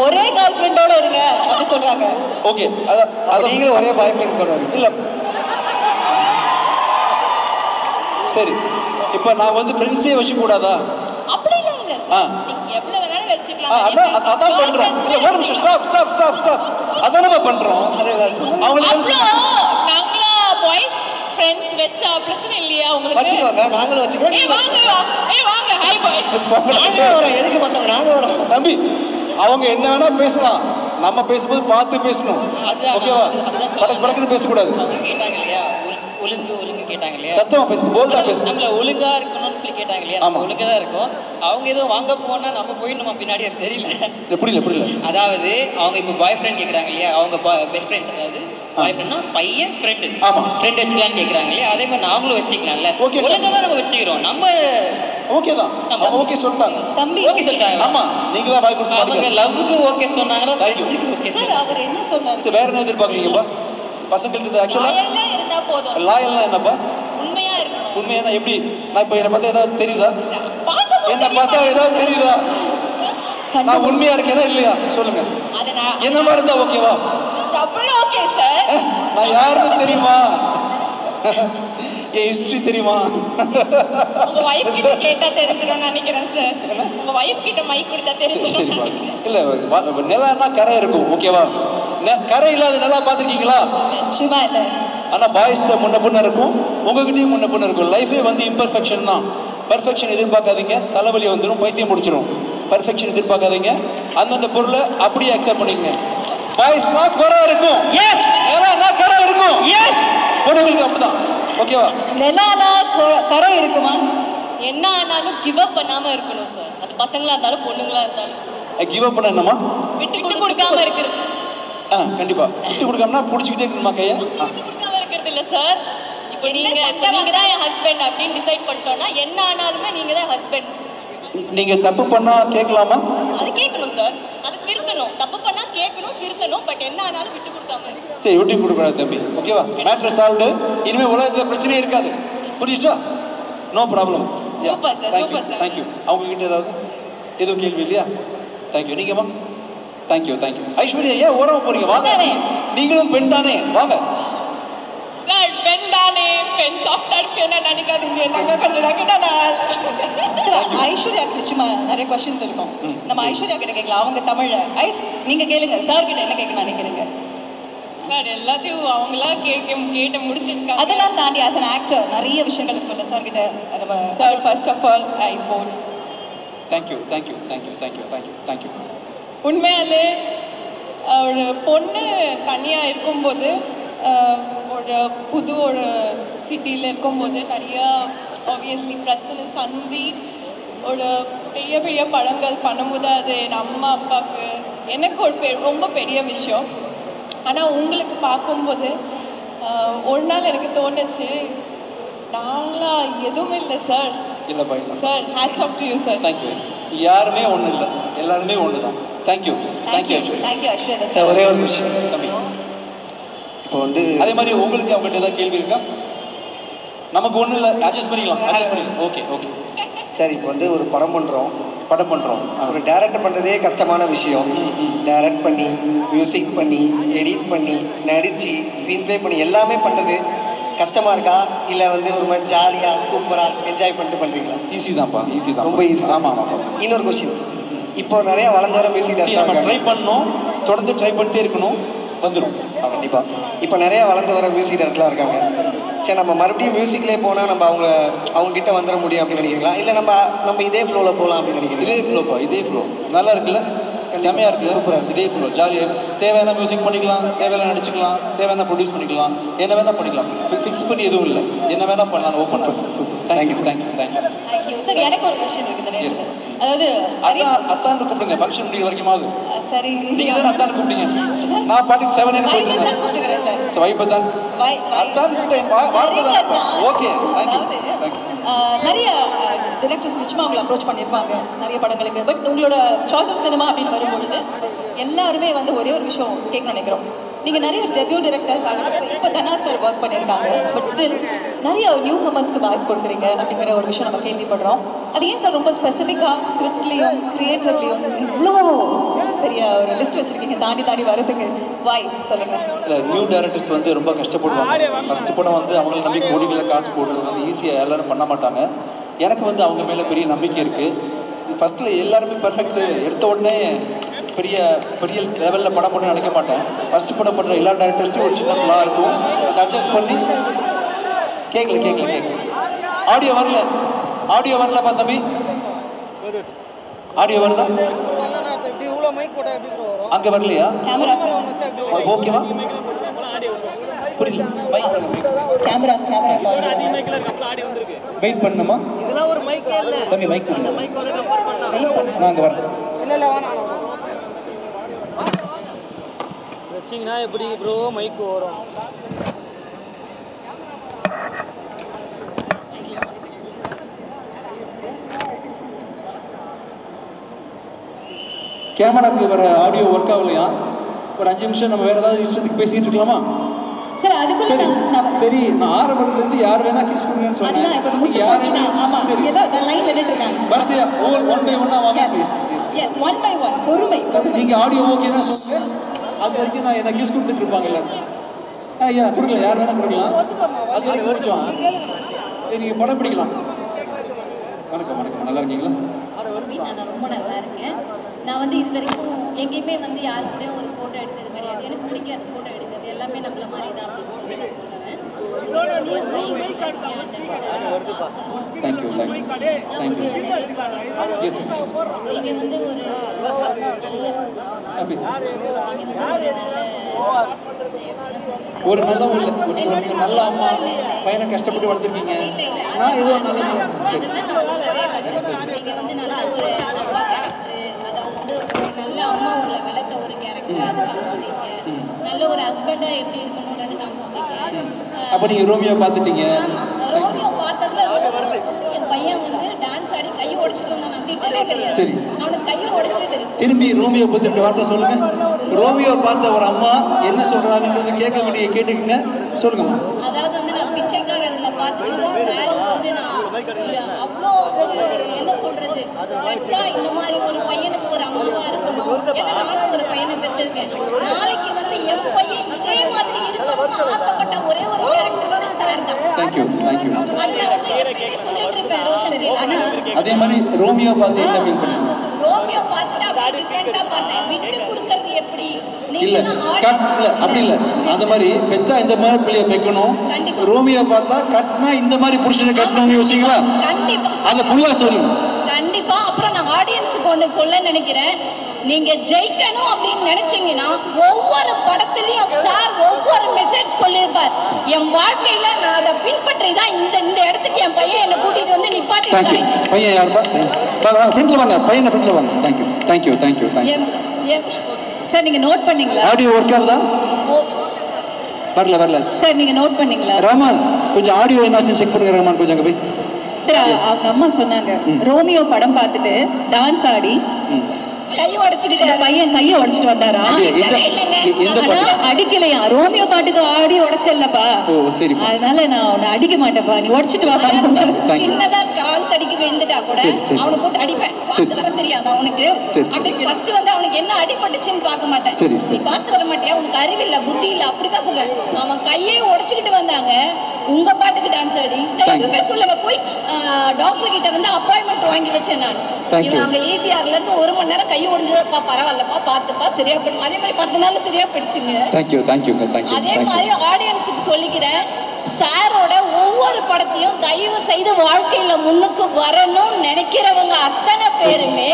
ஒரே கேர்ள் ஃப்ரெண்டோட இருங்க அப்படி சொல்றாங்க. ஓகே, அத நீங்களும் ஒரே பாய் ஃப்ரெண்ட் சொல்றாங்க. இல்ல சரி, இப்போ நான் வந்து ஃப்ரெண்ட்ஸே வச்சு கூடாதா? அப்படி இல்ல சார். நீங்க எவ்வளவு வேணாலும் வெச்சுக்கலாம். அதான் பண்றோம். இல்ல ஒரு நிமிஷம் ஸ்டாப். அதான் நம்ம பண்றோம். அவங்களுக்கு நாங்களா பாய்ஸ் ஃப்ரெண்ட்ஸ் வெச்சா பிரச்சனை இல்லையா உங்களுக்கு? வச்சுக்கோங்க, நாங்களும் வச்சுக்கிறோம். வாங்க ஹாய் பாய்ஸ். நாங்க வரோம். எதுக்கு மத்தவங்க? நாங்க வரோம். தம்பி அவங்க என்ன வேணா பேசலாம், நம்ம பேசும்போது பார்த்து பேசணும், ஓகேவா? படக்குன்னு பேசக்கூடாது. கேட்டாங்க இல்லையா, ஒழுங்கு கேட்டாங்க இல்லையா, சத்தமா பேசுங்க, போல்டா பேசுங்க. நம்மள ஒழுங்கா இருக்கணும்னு சொல்லி கேட்டாங்க இல்லையா, நம்ம ஒழுங்கா தான் இருக்கும். அவங்க ஏதோ வாங்க போனா நம்ம போயிடணுமா பின்னாடி, எனக்கு தெரியல. புரியல. அதாவது அவங்க இப்போ பாய் ஃப்ரெண்ட் கேட்குறாங்க இல்லையா, அவங்க பெஸ்ட் ஃப்ரெண்ட்ஸ், அதாவது பாய் ஃப்ரெண்ட்னா பையன் ஃப்ரெண்டு, ஃப்ரெண்ட் வச்சுக்கலான்னு கேட்குறாங்க இல்லையா, அதே மாதிரி நாங்களும் வச்சுக்கலாம்ல. ஒழுங்கா தான் நம்ம வச்சுக்கிறோம். நம்ம ஓகே தான். ஓகே சொல்லிட்டாங்க. தம்பி ஓகே சொல்லிட்டாங்க. ஆமா, நீங்களா வாய் கொடுத்து அவங்க லவ்வுக்கு ஓகே சொன்னாங்களா? ஃப்ரெண்ட்ஷிப்க்கு ஓகே சார் அவர் என்ன சொன்னாரு? சரி, வேற என்ன எதிர்பார்க்குறீங்கப்பா பசங்களுக்கு? ஆக்சுவலா லாயல்லாம் இருந்தா போதும். லாயல்னா என்னப்பா? உண்மையா இருக்கணும். உண்மையா தான் எப்படி? நான் இப்போ என்னை பார்த்தா ஏதாவது தெரியுதா? பார்க்கும்போது என்னை பார்த்தா ஏதாவது தெரியுதா? நான் உண்மையா இருக்கேனா இல்லையா சொல்லுங்க. அது நான் என்ன மாதிரி இருந்தா ஓகேவா? Double okay sir. நான் யாருன்னு தெரியுமா? என் ஹிஸ்டரி தெரியுமா? உங்க வைஃப் கிட்ட கேட்டா தெரிஞ்சிடும் நினைக்கிறேன் சார். உங்க வைஃப் கிட்ட மைக் கொடுத்தா தெரிஞ்சிடும். இல்ல நிலம்னா கரை இருக்கும், ஓகேவா? கரை இல்லாத நிலம் பார்த்துருக்கீங்களா? சும்மா இல்லை. ஆனா பாய்ஸ்ட முன்ன பொண்ணு இருக்கும், உங்ககிட்டயும் முன்ன பொண்ணு இருக்கும். லைஃபே வந்து இம்பர்ஃபெக்ஷன் தான். பர்ஃபெக்ஷன் எதிர்பார்க்காதீங்க, தலைவலி வந்துடும், பைத்தியம் முடிச்சிடும். பர்ஃபெக்ஷன் எதிர்பார்க்காதீங்க, அந்தந்த பொருளை அப்படியே அக்செப்ட் பண்ணிக்கங்க. பாய்ஸ்னா குறை இருக்கும், எஸ். நிலம்னா கரை இருக்கும், எஸ். பொண்ணுங்களுக்கு அப்படிதான், ஓகேவா? நிலானா கரை இருக்குமா? என்ன ஆனாலும் கிவ் அப் பண்ணாம இருக்கணும் சார். அது பசங்களா இருந்தாலும் பொண்ணுங்களா இருந்தாலும். கிவ் அப் பண்ண என்னமா? விட்டு கொடுக்காம இருக்கிறது. கண்டிப்பா விட்டு கொடுக்காமனா புடிச்சிக்கிட்டே இருக்கணுமா கையை? விட்டு கொடுக்காம இருக்கிறது இல்ல சார். இப்போ நீங்க தான் என் ஹஸ்பண்ட் அப்படின்னு டிசைட் பண்ணிட்டோம்னா என்ன ஆனாலுமே நீங்க தான் ஹஸ்பண்ட். நீங்க தப்பு பண்ணா கேட்கலாமா? அது கேட்கணும் சார். அது திருத்தணும். தப்பு பண்ணா கேட்கணும், திருத்தணும். பட் என்ன ஆனாலும் விட்டு கொடுக்காம. சரி, விட்டு கொடுக்கூடாது தம்பி, ஓகேவா? Matter solved. இனிமே உலகத்துல பிரச்சனையே இருக்காது, புரியுச்சா? No problem. Super sir, super sir. Thank you. அவங்க கிட்ட ஏதாவது எதுவும் கேள்வி இல்லையா? தேங்க்யூ. நீங்கம்மா? Thank you, thank you. ஐஸ்வர்யா, ஏன் ஓரமா போறீங்க? வாங்க, நீங்களும் பெண் தானே, வாங்க. சார் பெண் தானே, பெண் சாஃப்டா இருப்பேன்னு நினைக்காதீங்க. நாங்க கொஞ்சம் ரகடானா. சார் ஐஸ்வர்யாக்கு நிச்சயமா நிறைய கொஸ்டின்ஸ் இருக்கும். நம்ம ஐஸ்வர்யா கிட்ட கேட்கலாம். அவங்க தமிழ் நீங்க கேளுங்க. சார் கிட்ட என்ன கேட்க நினைக்கிறீங்க? சார் எல்லாத்தையும் அவங்களா கேட்டு முடிச்சிருக்காங்க. அதெல்லாம் தாண்டி ஆஸ் அன் ஆக்டர் நிறைய விஷயங்கள் இருக்குல்ல சார் கிட்ட. நம்ம sir first of all I phone. Thank you, thank you, thank you, thank you, thank you, thank you. உண்மையாலே ஒரு பொண்ணு தனியாக இருக்கும்போது ஒரு சிட்டியில் இருக்கும்போது நிறையா ஆப்வியஸ்லி பிரச்சனை சந்தி ஒரு பெரிய பெரிய படங்கள் பண்ணும்போது அது என் அம்மா அப்பாவுக்கு எனக்கு ஒரு ரொம்ப பெரிய விஷயம். ஆனால் உங்களுக்கு பார்க்கும்போது ஒரு நாள் எனக்கு தோணுச்சு, நாங்களா எதுவுமே இல்லை சார். இல்லைப்பா, இல்லை sir. Hats off to you sir. Thank you. யாருமே ஒன்றும் இல்லை, எல்லாருமே ஒன்று தான். Thank you, thank you Aishwarya. Thank you Aishwarya. Sir ஒரே ஒரு விஷயம் தம்பி, இப்போ வந்து அதே மாதிரி உங்களுக்கு அவங்ககிட்ட ஏதாவது கேள்வி இருக்கா? நமக்கு ஒன்றும் இல்லை, அட்ஜஸ்ட் பண்ணிக்கலாம், அட்ஜஸ்ட் பண்ணிக்கலாம். Okay, okay. சார் இப்போ வந்து ஒரு படம் பண்ணுறோம், ஒரு டேரக்ட் பண்ணுறதே கஷ்டமான விஷயம். டேரக்ட் பண்ணி, மியூசிக் பண்ணி, எடிட் பண்ணி, நடித்து, ஸ்க்ரீன் ப்ளே பண்ணி எல்லாமே பண்ணுறது கஷ்டமாக இருக்கா? இல்லை வந்து ஒரு மாதிரி ஜாலியாக சூப்பராக என்ஜாய் பண்ணிட்டு பண்ணுறீங்களா? ஈஸி தான்ப்பா, ஈஸி தான், ரொம்ப ஈஸி. ஆமாம், ஆமாம். இன்னொரு கொஸ்டின், இப்போ நிறைய வளர்ந்து வர மியூசிக் நம்ம ட்ரை பண்ணணும், தொடர்ந்து ட்ரை பண்ணிட்டே இருக்கணும், வந்துடும் கண்டிப்பாக. இப்போ நிறைய வளர்ந்து வர மியூசிக் டேரக்டர்லாம் இருக்காங்க. சரி, நம்ம மறுபடியும் மியூசிக்லேயே போனால் நம்ம அவங்ககிட்ட வந்துட முடியும் அப்படின்னு நினைக்கிறீங்களா? இல்லை நம்ம இதே ஃப்ளோவில் போகலாம் அப்படின்னு நினைக்கிறீங்க? இதே ஃப்ளோப்பா, இதே ஃப்ளோ நல்லா இருக்குல்ல, செமையாக இருக்குல்ல, சூப்பராக. இதே ஃப்ளோ ஜாலியாக தேவையான மியூசிக் பண்ணிக்கலாம், தேவையான நடிச்சுக்கலாம், தேவையான ப்ரொடியூஸ் பண்ணிக்கலாம், என்ன வேணால் பண்ணிக்கலாம். ஃபிக்ஸ் பண்ணி எதுவும் இல்லை, என்ன வேணால் பண்ணலாம். Open super. Thank you, thank you, thank you. Thank you sir. எனக்கு ஒரு கொஸ்டின் இருக்குது. அதாவது அத்தான்னு கூப்பிடுங்க, ஃபங்க்ஷன் முடிய வரைக்குமாவது. சரி, நீங்கள் தானே அத்தான்னு கூப்பிட்டீங்க, நான் பாட்டுக்கு 7 என்ன கூப்பிட்டுக்கிறேன் சார். வைப்பதான் அத்தான் கூப்பிட்டேன், வார்த்தை தான். ஓகே, நிறைய டிரெக்டர்ஸ் நிச்சயமாக உங்களை அப்ரோச் பண்ணியிருப்பாங்க நிறைய படங்களுக்கு. பட் உங்களோட சாய்ஸ் ஆஃப் சினிமா அப்படின்னு வரும்பொழுது எல்லாருமே வந்து ஒரே ஒரு விஷயம் கேட்கணும்னு நினைக்கிறோம். நீங்கள் நிறைய டெபியூ டிரெக்டர்ஸ் ஆகட்டும், இப்போ தனா சார் ஒர்க் பண்ணியிருக்காங்க, பட் ஸ்டில் நிறைய நியூ கமர்ஸ்க்கு வாய்ப்பு கொடுக்குறீங்க அப்படிங்கிற ஒரு விஷயம் நம்ம கேள்விப்படுறோம். அது ஏன் சார் ரொம்ப ஸ்பெசிஃபிக்காக ஸ்கிரிப்ட்லேயும் கிரியேட்டர்லேயும் இவ்வளோ பெரிய ஒரு லிஸ்ட் வச்சுருக்கீங்க தாண்டி வரதுக்கு? வாய் சொல்லுங்கள். இல்லை, நியூ டேரக்டர்ஸ் வந்து ரொம்ப கஷ்டப்படுவாங்க. ஃபஸ்ட்டு படம் வந்து அவங்கள நம்பி கோடிகளில் காசு போடுறது வந்து ஈஸியாக எல்லோரும் பண்ண மாட்டாங்க. எனக்கு வந்து அவங்க மேலே பெரிய நம்பிக்கை இருக்குது. ஃபஸ்ட்டில் எல்லாருமே பர்ஃபெக்ட் எடுத்த உடனே பெரிய பெரிய லெவலில் படம் பண்ண நினைக்க மாட்டேன். ஃபஸ்ட்டு படம் பண்ணுற எல்லா டேரக்டர்ஸ்லையும் ஒரு சின்ன ஃப்ளா இருக்கும், அதை அட்ஜஸ்ட் பண்ணி கேட்கல. ஆடியோ வரலப்பா தம்பி, ஆடியோ வருதா? அங்கே வரலையா? ஓகேவா? புரியல. கேமரா வெயிட் பண்ணணுமா? தம்பி மைக் கொடுங்க, நான் அங்கே வரேன். வச்சிங்கன்னா எப்படி ப்ரோ மைக்கு வரும்? கேமராக்கு வர ஆடியோ ஒர்க் ஆகலையா? ஒரு 5 நிமிஷம் நம்ம வேற ஏதாவது இஷ்டத்துக்கு பேசிக்கிட்டு இருக்கலாமா? சரி அதுக்குள்ள சரி நான் ஆரம்பத்துல இருந்து யார் வேணா கிஸ் கொடுங்கன்னு சொன்னேன். யாரையுமே சரி ஏதோ லைன்ல நின்னுட்டு இருக்காங்க. வரிசையா ஒன் பை ஒன்னா வாங்க please. Yes one by one பொறுமை. நீங்க ஆடியோ ஓகேனா சொல்லுங்க. அது வரைக்கும் நான் என்ன கிஸ் கொடுத்துட்டு இருப்பாங்க எல்லாரும். ஐயா கொடுக்கலாம், யார் வேணா கொடுக்கலாம். அது வரைக்கும் கொஞ்சம் நீங்க படம் பிடிக்கலாம். வணக்கம் வணக்கம், நல்லா இருக்கீங்களா? நான் ரொம்ப நல்லா இருக்கேன். நான் வந்து இது வரைக்கும் எங்கேயுமே வந்து யாரு கூடயும் ஒரு ஃபோட்டோ எடுத்தது கிடையாது. எனக்கு பிடிக்காது ஃபோட்டோ எடுக்கிறது, எல்லாமே நம்மள மாதிரி தான் அப்படின்னு சொல்லி நான் சொல்லுவேன். இது என் பையன் தேங்க்யூ தேங்க்யூ தேங்க்யூ. எஸ் நீங்கள் வந்து ஒரு ஒரு நல்ல உள்ள ஒரு நல்ல அம்மா பையனை கஷ்டப்பட்டு வளர்த்துருக்கீங்க. நான் ஏதோ நல்ல சரி நீங்கள் வந்து நல்ல ஒரு அப்பா கேரக்டர், அதாவது வந்து ஒரு நல்ல அம்மா உள்ள வளர்த்த ஒரு கேரக்டர் அது காமிச்சிட்டீங்க. நல்ல ஒரு ஹஸ்பண்டாக எப்படி இருக்கணும்ன்றது காமிச்சிட்டீங்க. அப்போ நீங்கள் ரோமியோ பார்த்துட்டீங்க? ரோமியோ பார்த்ததுல என் பையன் வந்து டான்ஸ் ஆடி கையை உடைச்சிட்டு வந்தான். நான் திட்டவே கிடையாது. சரி அவனுக்கு கையை உடைச்சது. திரும்பி ரோமியோ பற்றி 2 வார்த்தை சொல்லுங்க. ரோமியோ பார்த்த ஒரு அம்மா என்ன சொல்றாங்கன்றது கேட்க நீங்க கேட்டுக்கங்க, சொல்லுங்கம்மா. அதாவது வந்து நான் பிச்சைக்காரன்ல பார்த்துட்டு சார் வந்து நான் அவ்வளோ ஒரு என்ன சொல்றது கரெக்டா இந்த மாதிரி ஒரு பையனுக்கு ஒரு அம்மாவா இருக்கணும். ஏன்னா நானும் ஒரு பையனை பெற்றிருக்கேன். நாளைக்கு வந்து என் பையன் இதே மாதிரி இருக்கணும்னு ஆசைப்பட்ட ஒரே ஒரு கேரக்டர் வந்து சார் தான். Thank you thank you. அது நான் வந்து எப்பவுமே சொல்லிட்டு இருப்பேன் ரோஷன். ஆனா அதே மாதிரி ரோமியோ பார்த்து என்ன ஃபீல் பண்ணீங்க? ரோமியோ பார்த்துட்டு அப்படியே டிஃபரெண்டா பார்த்தேன். விட்டு கொடுக்கறது எப்படி இல்ல கட் இல்ல அப்படி இல்ல, அந்த மாதிரி பெத்தா இந்த மாதிரி பிள்ளைய பெக்கணும். ரோமியோ பார்த்தா கட்னா இந்த மாதிரி புருஷனை கட்டணும்னு யோசிங்களா? கண்டிப்பா அதை ஃபுல்லா சொல்லுங்க. கண்டிப்பா. அப்புறம் நான் ஆடியன்ஸுக்கு ஒன்று சொல்ல நினைக்கிறேன். நீங்க ஜெயிக்கணும் அப்படின்னு நினைச்சீங்கன்னா ஒவ்வொரு படத்துலயும் சார் ஒவ்வொரு மெசேஜ் சொல்லியிருப்பார். என் வாழ்க்கையில நான் அதை பின்பற்றி தான் இந்த இடத்துக்கு என் பையன் என்னை கூட்டிட்டு வந்து நிப்பாட்டி. பையன் யாருப்பா? ஃப்ரெண்ட்ல வாங்க, பையனை ஃப்ரெண்ட்ல வாங்க. Thank you thank you thank you thank you. Sir நீங்க நோட் பண்ணீங்களா? ஆடியோ ஒர்க் ஆகுதா? வரல சார் நீங்க நோட் பண்ணீங்களா? ரஹ்மான் கொஞ்சம் ஆடியோ என்னாச்சுன்னு செக் பண்ணுங்க ரஹ்மான், கொஞ்சம் அங்கே போய். சார் அவங்க அம்மா சொன்னாங்க ரோமியோ படம் பார்த்துட்டு டான்ஸ் ஆடி கையை உடைச்சிட்டு பையன் கையை உடைச்சிட்டு வந்தாரா? அடிக்கலையா? ரோமியோ பாட்டுக்கு ஆடி உடைச்சல்லப்பா. அதனால நான் அவனை அடிக்க மாட்டேன்ப்பா, நீ உடைச்சிட்டு வாப்பான்னு சொன்னாரு. சின்னதா கால் தடிக்கு விழுந்துட்டா கூட அவனை போட்டு அடிப்பேன். பார்த்து வர தெரியாது அவனுக்கு. அப்படி ஃபர்ஸ்ட் வந்து அவனுக்கு என்ன அடிபட்டுச்சுன்னு பார்க்க மாட்டேன். நீ பார்த்து வர மாட்டியா, உனக்கு அறிவு இல்ல புத்தி இல்ல அப்படிதான் சொல்லுவேன். அவன் கையே உடைச்சுக்கிட்டு வந்தாங்க. உங்க பாட்டுக்கு டான்ஸ் ஆடி எதுவுமே சொல்லுங்க. போய் டாக்டர் கிட்ட வந்து அப்பாயின்மெண்ட் வாங்கி வச்சேன் நான். இவன் அங்க ஈசிஆர்ல இருந்து 1 மணி நேரம் கையை உடைஞ்சதப்பா, பரவாயில்லப்பா பார்த்துப்பா சரியா போயிடும். அதே மாதிரி 10 நாள் சரியா போயிடுச்சுங்க. அதே மாதிரி ஆடியன்ஸுக்கு சொல்லிக்கிறேன், சாரோட ஒவ்வொரு படத்தையும் தயவு செய்து வாழ்க்கையில முன்னுக்கு வரணும்னு நினைக்கிறவங்க அத்தனை பேருமே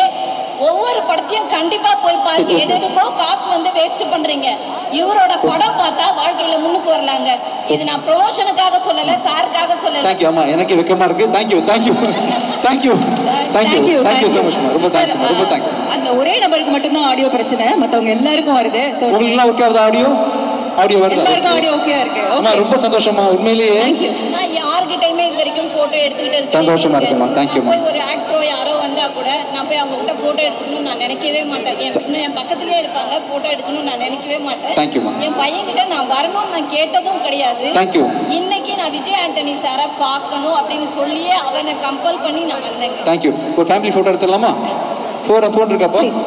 ஒவ்வொரு படத்தையும் கண்டிப்பா போய் பாருங்க. எதுக்கோ காசு வந்து வேஸ்ட் பண்றீங்க. இவரோட படம் பார்த்தா வாழ்க்கையில முன்னுக்கு வரலாங்க. இது நான் ப்ரொமோஷனுக்காக சொல்லல, சாருக்காக சொல்லல. தேங்க்யூ அம்மா, எனக்கு வெக்கமா இருக்கு. Thank you thank you thank you thank you thank you so much. ரொம்ப தேங்க்ஸ் ரொம்ப தேங்க்ஸ். அந்த ஒரே நபருக்கு மட்டும் தான் ஆடியோ பிரச்சனை, மத்தவங்க எல்லாருக்கும் வருது. உங்களுக்கு எல்லாம் ஓகே ஆகுதா? ஆடியோ வருது, எல்லாருக்கும் ஆடியோ ஓகேயா இருக்கு. அம்மா ரொம்ப சந்தோஷமா, உண்மையிலேயே நான் யார்கிட்டயுமே இது வரைக்கும் போட்டோ எடுத்துக்கிட்டு சந்தோஷமா இருக்குமா? தேங்க்யூமா. ஒரு ஆக்டரோ யாரோ வந்தா கூட நான் போய் அவங்க கிட்ட போட்டோ எடுத்துக்கணும்னு நான் நினைக்கவே மாட்டேன். என் பக்கத்துலயே இருப்பாங்க, போட்டோ எடுக்கணும்னு நான் நினைக்கவே மாட்டேன். தேங்க்யூமா. என் பையன்கிட்ட நான் வரணும்னு நான் கேட்டதும் கிடையாது. தேங்க்யூ. இன்னைக்கு நான் விஜய் ஆண்டனி சாரை பார்க்கணும் அப்படின்னு சொல்லியே அவனை கம்பல் பண்ணி நான் வந்தேன். தேங்க்யூ. ஒரு ஃபேமிலி போட்டோ எடுத்துடலாமா? ஃபோன் இருக்காப்பா? எஸ்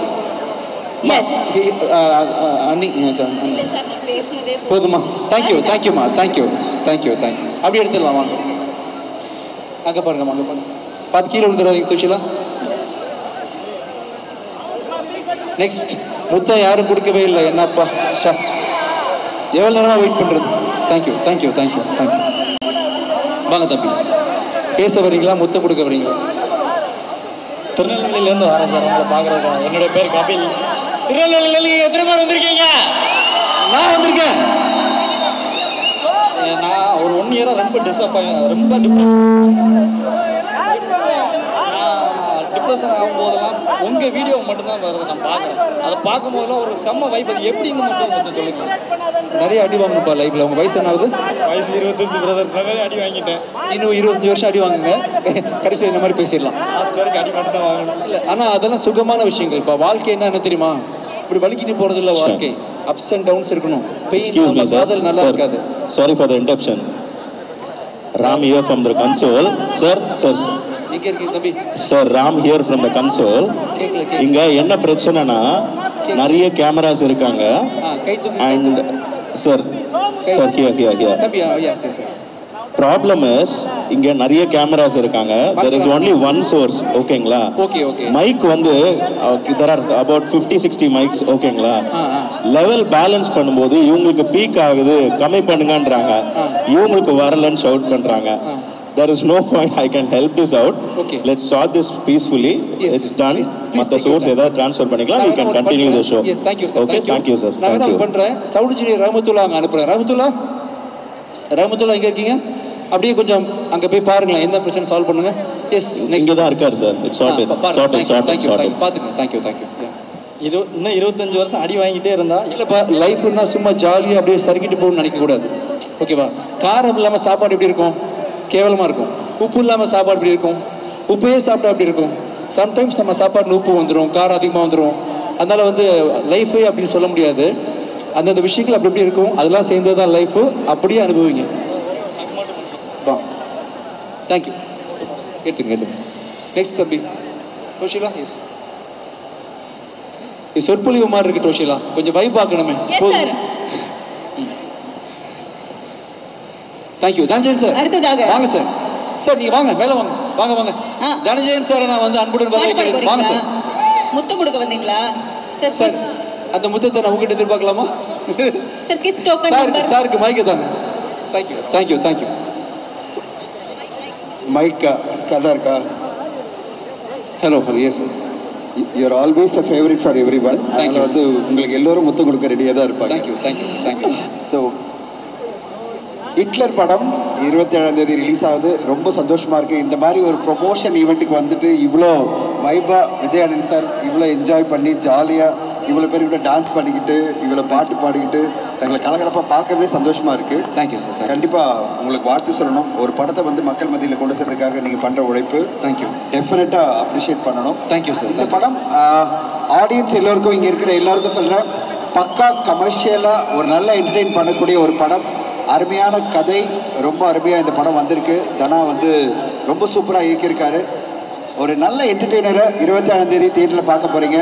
அண்ணி இல்ல சார், நான் பேசினதே போதுமா? தேங்க்யூ தேங்க்யூமா தேங்க்யூ தேங்க்யூ தேங்க்யூ. அப்படி எடுத்துடலாம் வாங்க. அங்கே பாருங்கம்மா, அங்கே பாருங்க. பார்த்து கீழே விழுந்துடாதீங்க தூச்சிலாம். நெக்ஸ்ட் முத்தம் யாரும் கொடுக்கவே இல்லை. என்னப்பா ஷா, எவ்வளோ நேரமாக வெயிட் பண்ணுறது. Thank you thank you thank you thank you. வாங்க தம்பி, பேச வரீங்களா முத்தம் கொடுக்க வரீங்களா? திருநெல்வேலியிலேருந்து வரேன் சார், உங்களை பார்க்குறேன். என்னுடைய பேர் கபில். திருநெல்வேலியிலேருந்து நீங்கள் எத்தனை பேர் வந்திருக்கீங்க? நான் வந்திருக்கேன். நான் ஒரு 1 இயராக ரொம்ப டிப்ரெஷன் ஆகும்போதெல்லாம் உங்கள் வீடியோ மட்டும்தான் வருது நான் பார்க்குறேன். அதை பார்க்கும்போதெல்லாம் ஒரு செம்ம வைப். அது எப்படின்னு மட்டும் கொஞ்சம் சொல்லுங்கள். நிறைய அடி வாங்கணும்ப்பா லைஃப்பில். உங்கள் வயசு என்னாவது? வயசு 25 பிரதர். நிறைய அடி வாங்கிட்டேன். இன்னும் 25 வருஷம் அடி வாங்குங்க. கடைசியில் இந்த மாதிரி பேசிடலாம். லாஸ்ட் வரைக்கும் அடி மட்டும் தான் வாங்கணும். இல்லை, ஆனால் அதெல்லாம் சுகமான விஷயங்கள். இப்போ வாழ்க்கை என்ன தெரியுமா? இப்படி வலிக்கிட்டு போகிறது இல்லை வாழ்க்கை. அப்ஸ் அண்ட் டவுன்ஸ் இருக்கணும். Excuse me, sir. நல்லா இருக்காது. Sorry for the interruption. Ram here from the console. Sir. இங்கே இருக்கு தம்பி. Sir, Ram here from the console. இங்க என்ன பிரச்சனைனா நிறைய கேமராஸ் இருக்காங்க. And sir, here. தம்பி, yes. Problem is இங்க நிறைய கேமராஸ் இருக்காங்க. There is only one source. ஓகேங்களா? Okay. மைக் வந்து there are about 50-60 mics. ஓகேங்களா? லெவல் பேலன்ஸ் பண்ணும்போது இவங்களுக்கு பீக் ஆகுது, கம்மி பண்ணுங்கன்றாங்க. இவங்களுக்கு வரலன்னு ஷவுட் பண்றாங்க. There is no point I can help this out. Okay. Let's sort this peacefully. It's done. மத்த source ஏதாவது ட்ரான்ஸ்ஃபர் பண்ணிக்கலாம். We can continue the show. Yes, thank you sir. Okay, thank you sir. நான் என்ன பண்றேன்? சவுண்ட் இன்ஜினியர் ரஹமத்துல்லா அங்க அனுப்புறேன். ரஹமத்துல்லா எங்க இருக்கீங்க? அப்படியே கொஞ்சம் அங்க போய் பாருங்களேன், என்ன பிரச்சனை சால்வ் பண்ணுங்க. எஸ், இங்க தான் இருக்கார் சார். It's started. பாத்துங்க. தேங்க்யூ. இன்னும் 25 வருஷம் அடி வாங்கிட்டே இருந்தா இல்லைப்பா, லைஃப்னா சும்மா ஜாலியாக அப்படியே சறுக்கிட்டு போகணும்னு நினைக்கக்கூடாது. ஓகேவா? காரம் இல்லாமல் சாப்பாடு எப்படி இருக்கும்? கேவலமாக இருக்கும். உப்பு இல்லாமல் சாப்பாடு எப்படி இருக்கும்? உப்பையே சாப்பிட்டா எப்படி இருக்கும்? சம்டைம்ஸ் நம்ம சாப்பாட்டில் உப்பு வந்துடும், காரம் அதிகமாக வந்துடும். அதனால் வந்து லைஃபே அப்படின்னு சொல்ல முடியாது. அந்தந்த விஷயங்கள் அப்படி எப்படி இருக்கும், அதெல்லாம் சேர்ந்தது தான் லைஃபு. அப்படியே அனுபவிங்க. வா, தேங்க்யூ. எடுத்துங்க. நெக்ஸ்ட் தம்பி ரோஷிலா. எஸ், சொற்பொழிவு மாதிரி இருக்கு ரோஷிலா, கொஞ்சம் வைப் பார்க்கணுமே. தேங்க்யூ. தனஞ்சயன் சார் அடுத்ததாக வாங்க சார். சார் நீங்க வாங்க, மேல வாங்க. தனஞ்சயன் சார் நான் வந்து அன்புடன் வரவேற்கிறேன். வாங்க சார். முத்தம் கொடுக்க வந்தீங்களா சார்? சார் அந்த முத்தத்தை நான் உங்ககிட்ட எதிர்பார்க்கலாமா? சார் கிட்ஸ் டோக்கன் நம்பர் சாருக்கு மைக் தாங்க. தேங்க்யூ. மைக் கரெக்டாக இருக்கா? Hello. Yes sir. You are always a favourite for everyone. அதனால் வந்து உங்களுக்கு எல்லோரும் முத்தம் கொடுக்க ரெடியாக தான் இருப்பாங்க. தேங்க்யூ. ஸோ ஹிட்லர் படம் 27ஆம் தேதி ரிலீஸ் ஆகுது. ரொம்ப சந்தோஷமாக இருக்குது. இந்த மாதிரி ஒரு ப்ரொமோஷன் ஈவெண்ட்டுக்கு வந்துட்டு இவ்வளோ வைபாக விஜய் ஆண்டனி சார் இவ்வளோ என்ஜாய் பண்ணி ஜாலியாக இவ்வளோ பேர் இவ்வளோ டான்ஸ் பண்ணிக்கிட்டு இவ்வளோ பாட்டு பாடிக்கிட்டு எங்களை கலகலப்பாக பார்க்குறதே சந்தோஷமாக இருக்குது. Thank you sir. கண்டிப்பாக உங்களுக்கு வாழ்த்து சொல்லணும். ஒரு படத்தை வந்து மக்கள் மத்தியில் கொண்டு சேர்றதுக்காக நீங்கள் பண்ணுற உழைப்பு தேங்க்யூ. டெஃபினட்டாக அப்ரிஷியேட் பண்ணணும். Thank you sir. இந்த படம் ஆடியன்ஸ் எல்லோருக்கும், இங்கே இருக்கிற எல்லாருக்கும் சொல்கிறேன், பக்கா கமர்ஷியலாக ஒரு நல்ல என்டர்டெயின் பண்ணக்கூடிய ஒரு படம். அருமையான கதை, ரொம்ப அருமையாக இந்த படம் வந்திருக்கு. தனா வந்து ரொம்ப சூப்பராக இயக்கியிருக்காரு. ஒரு நல்ல என்டர்டெய்னரை 27ஆம் தேதி தியேட்டரில் பார்க்க போகிறீங்க.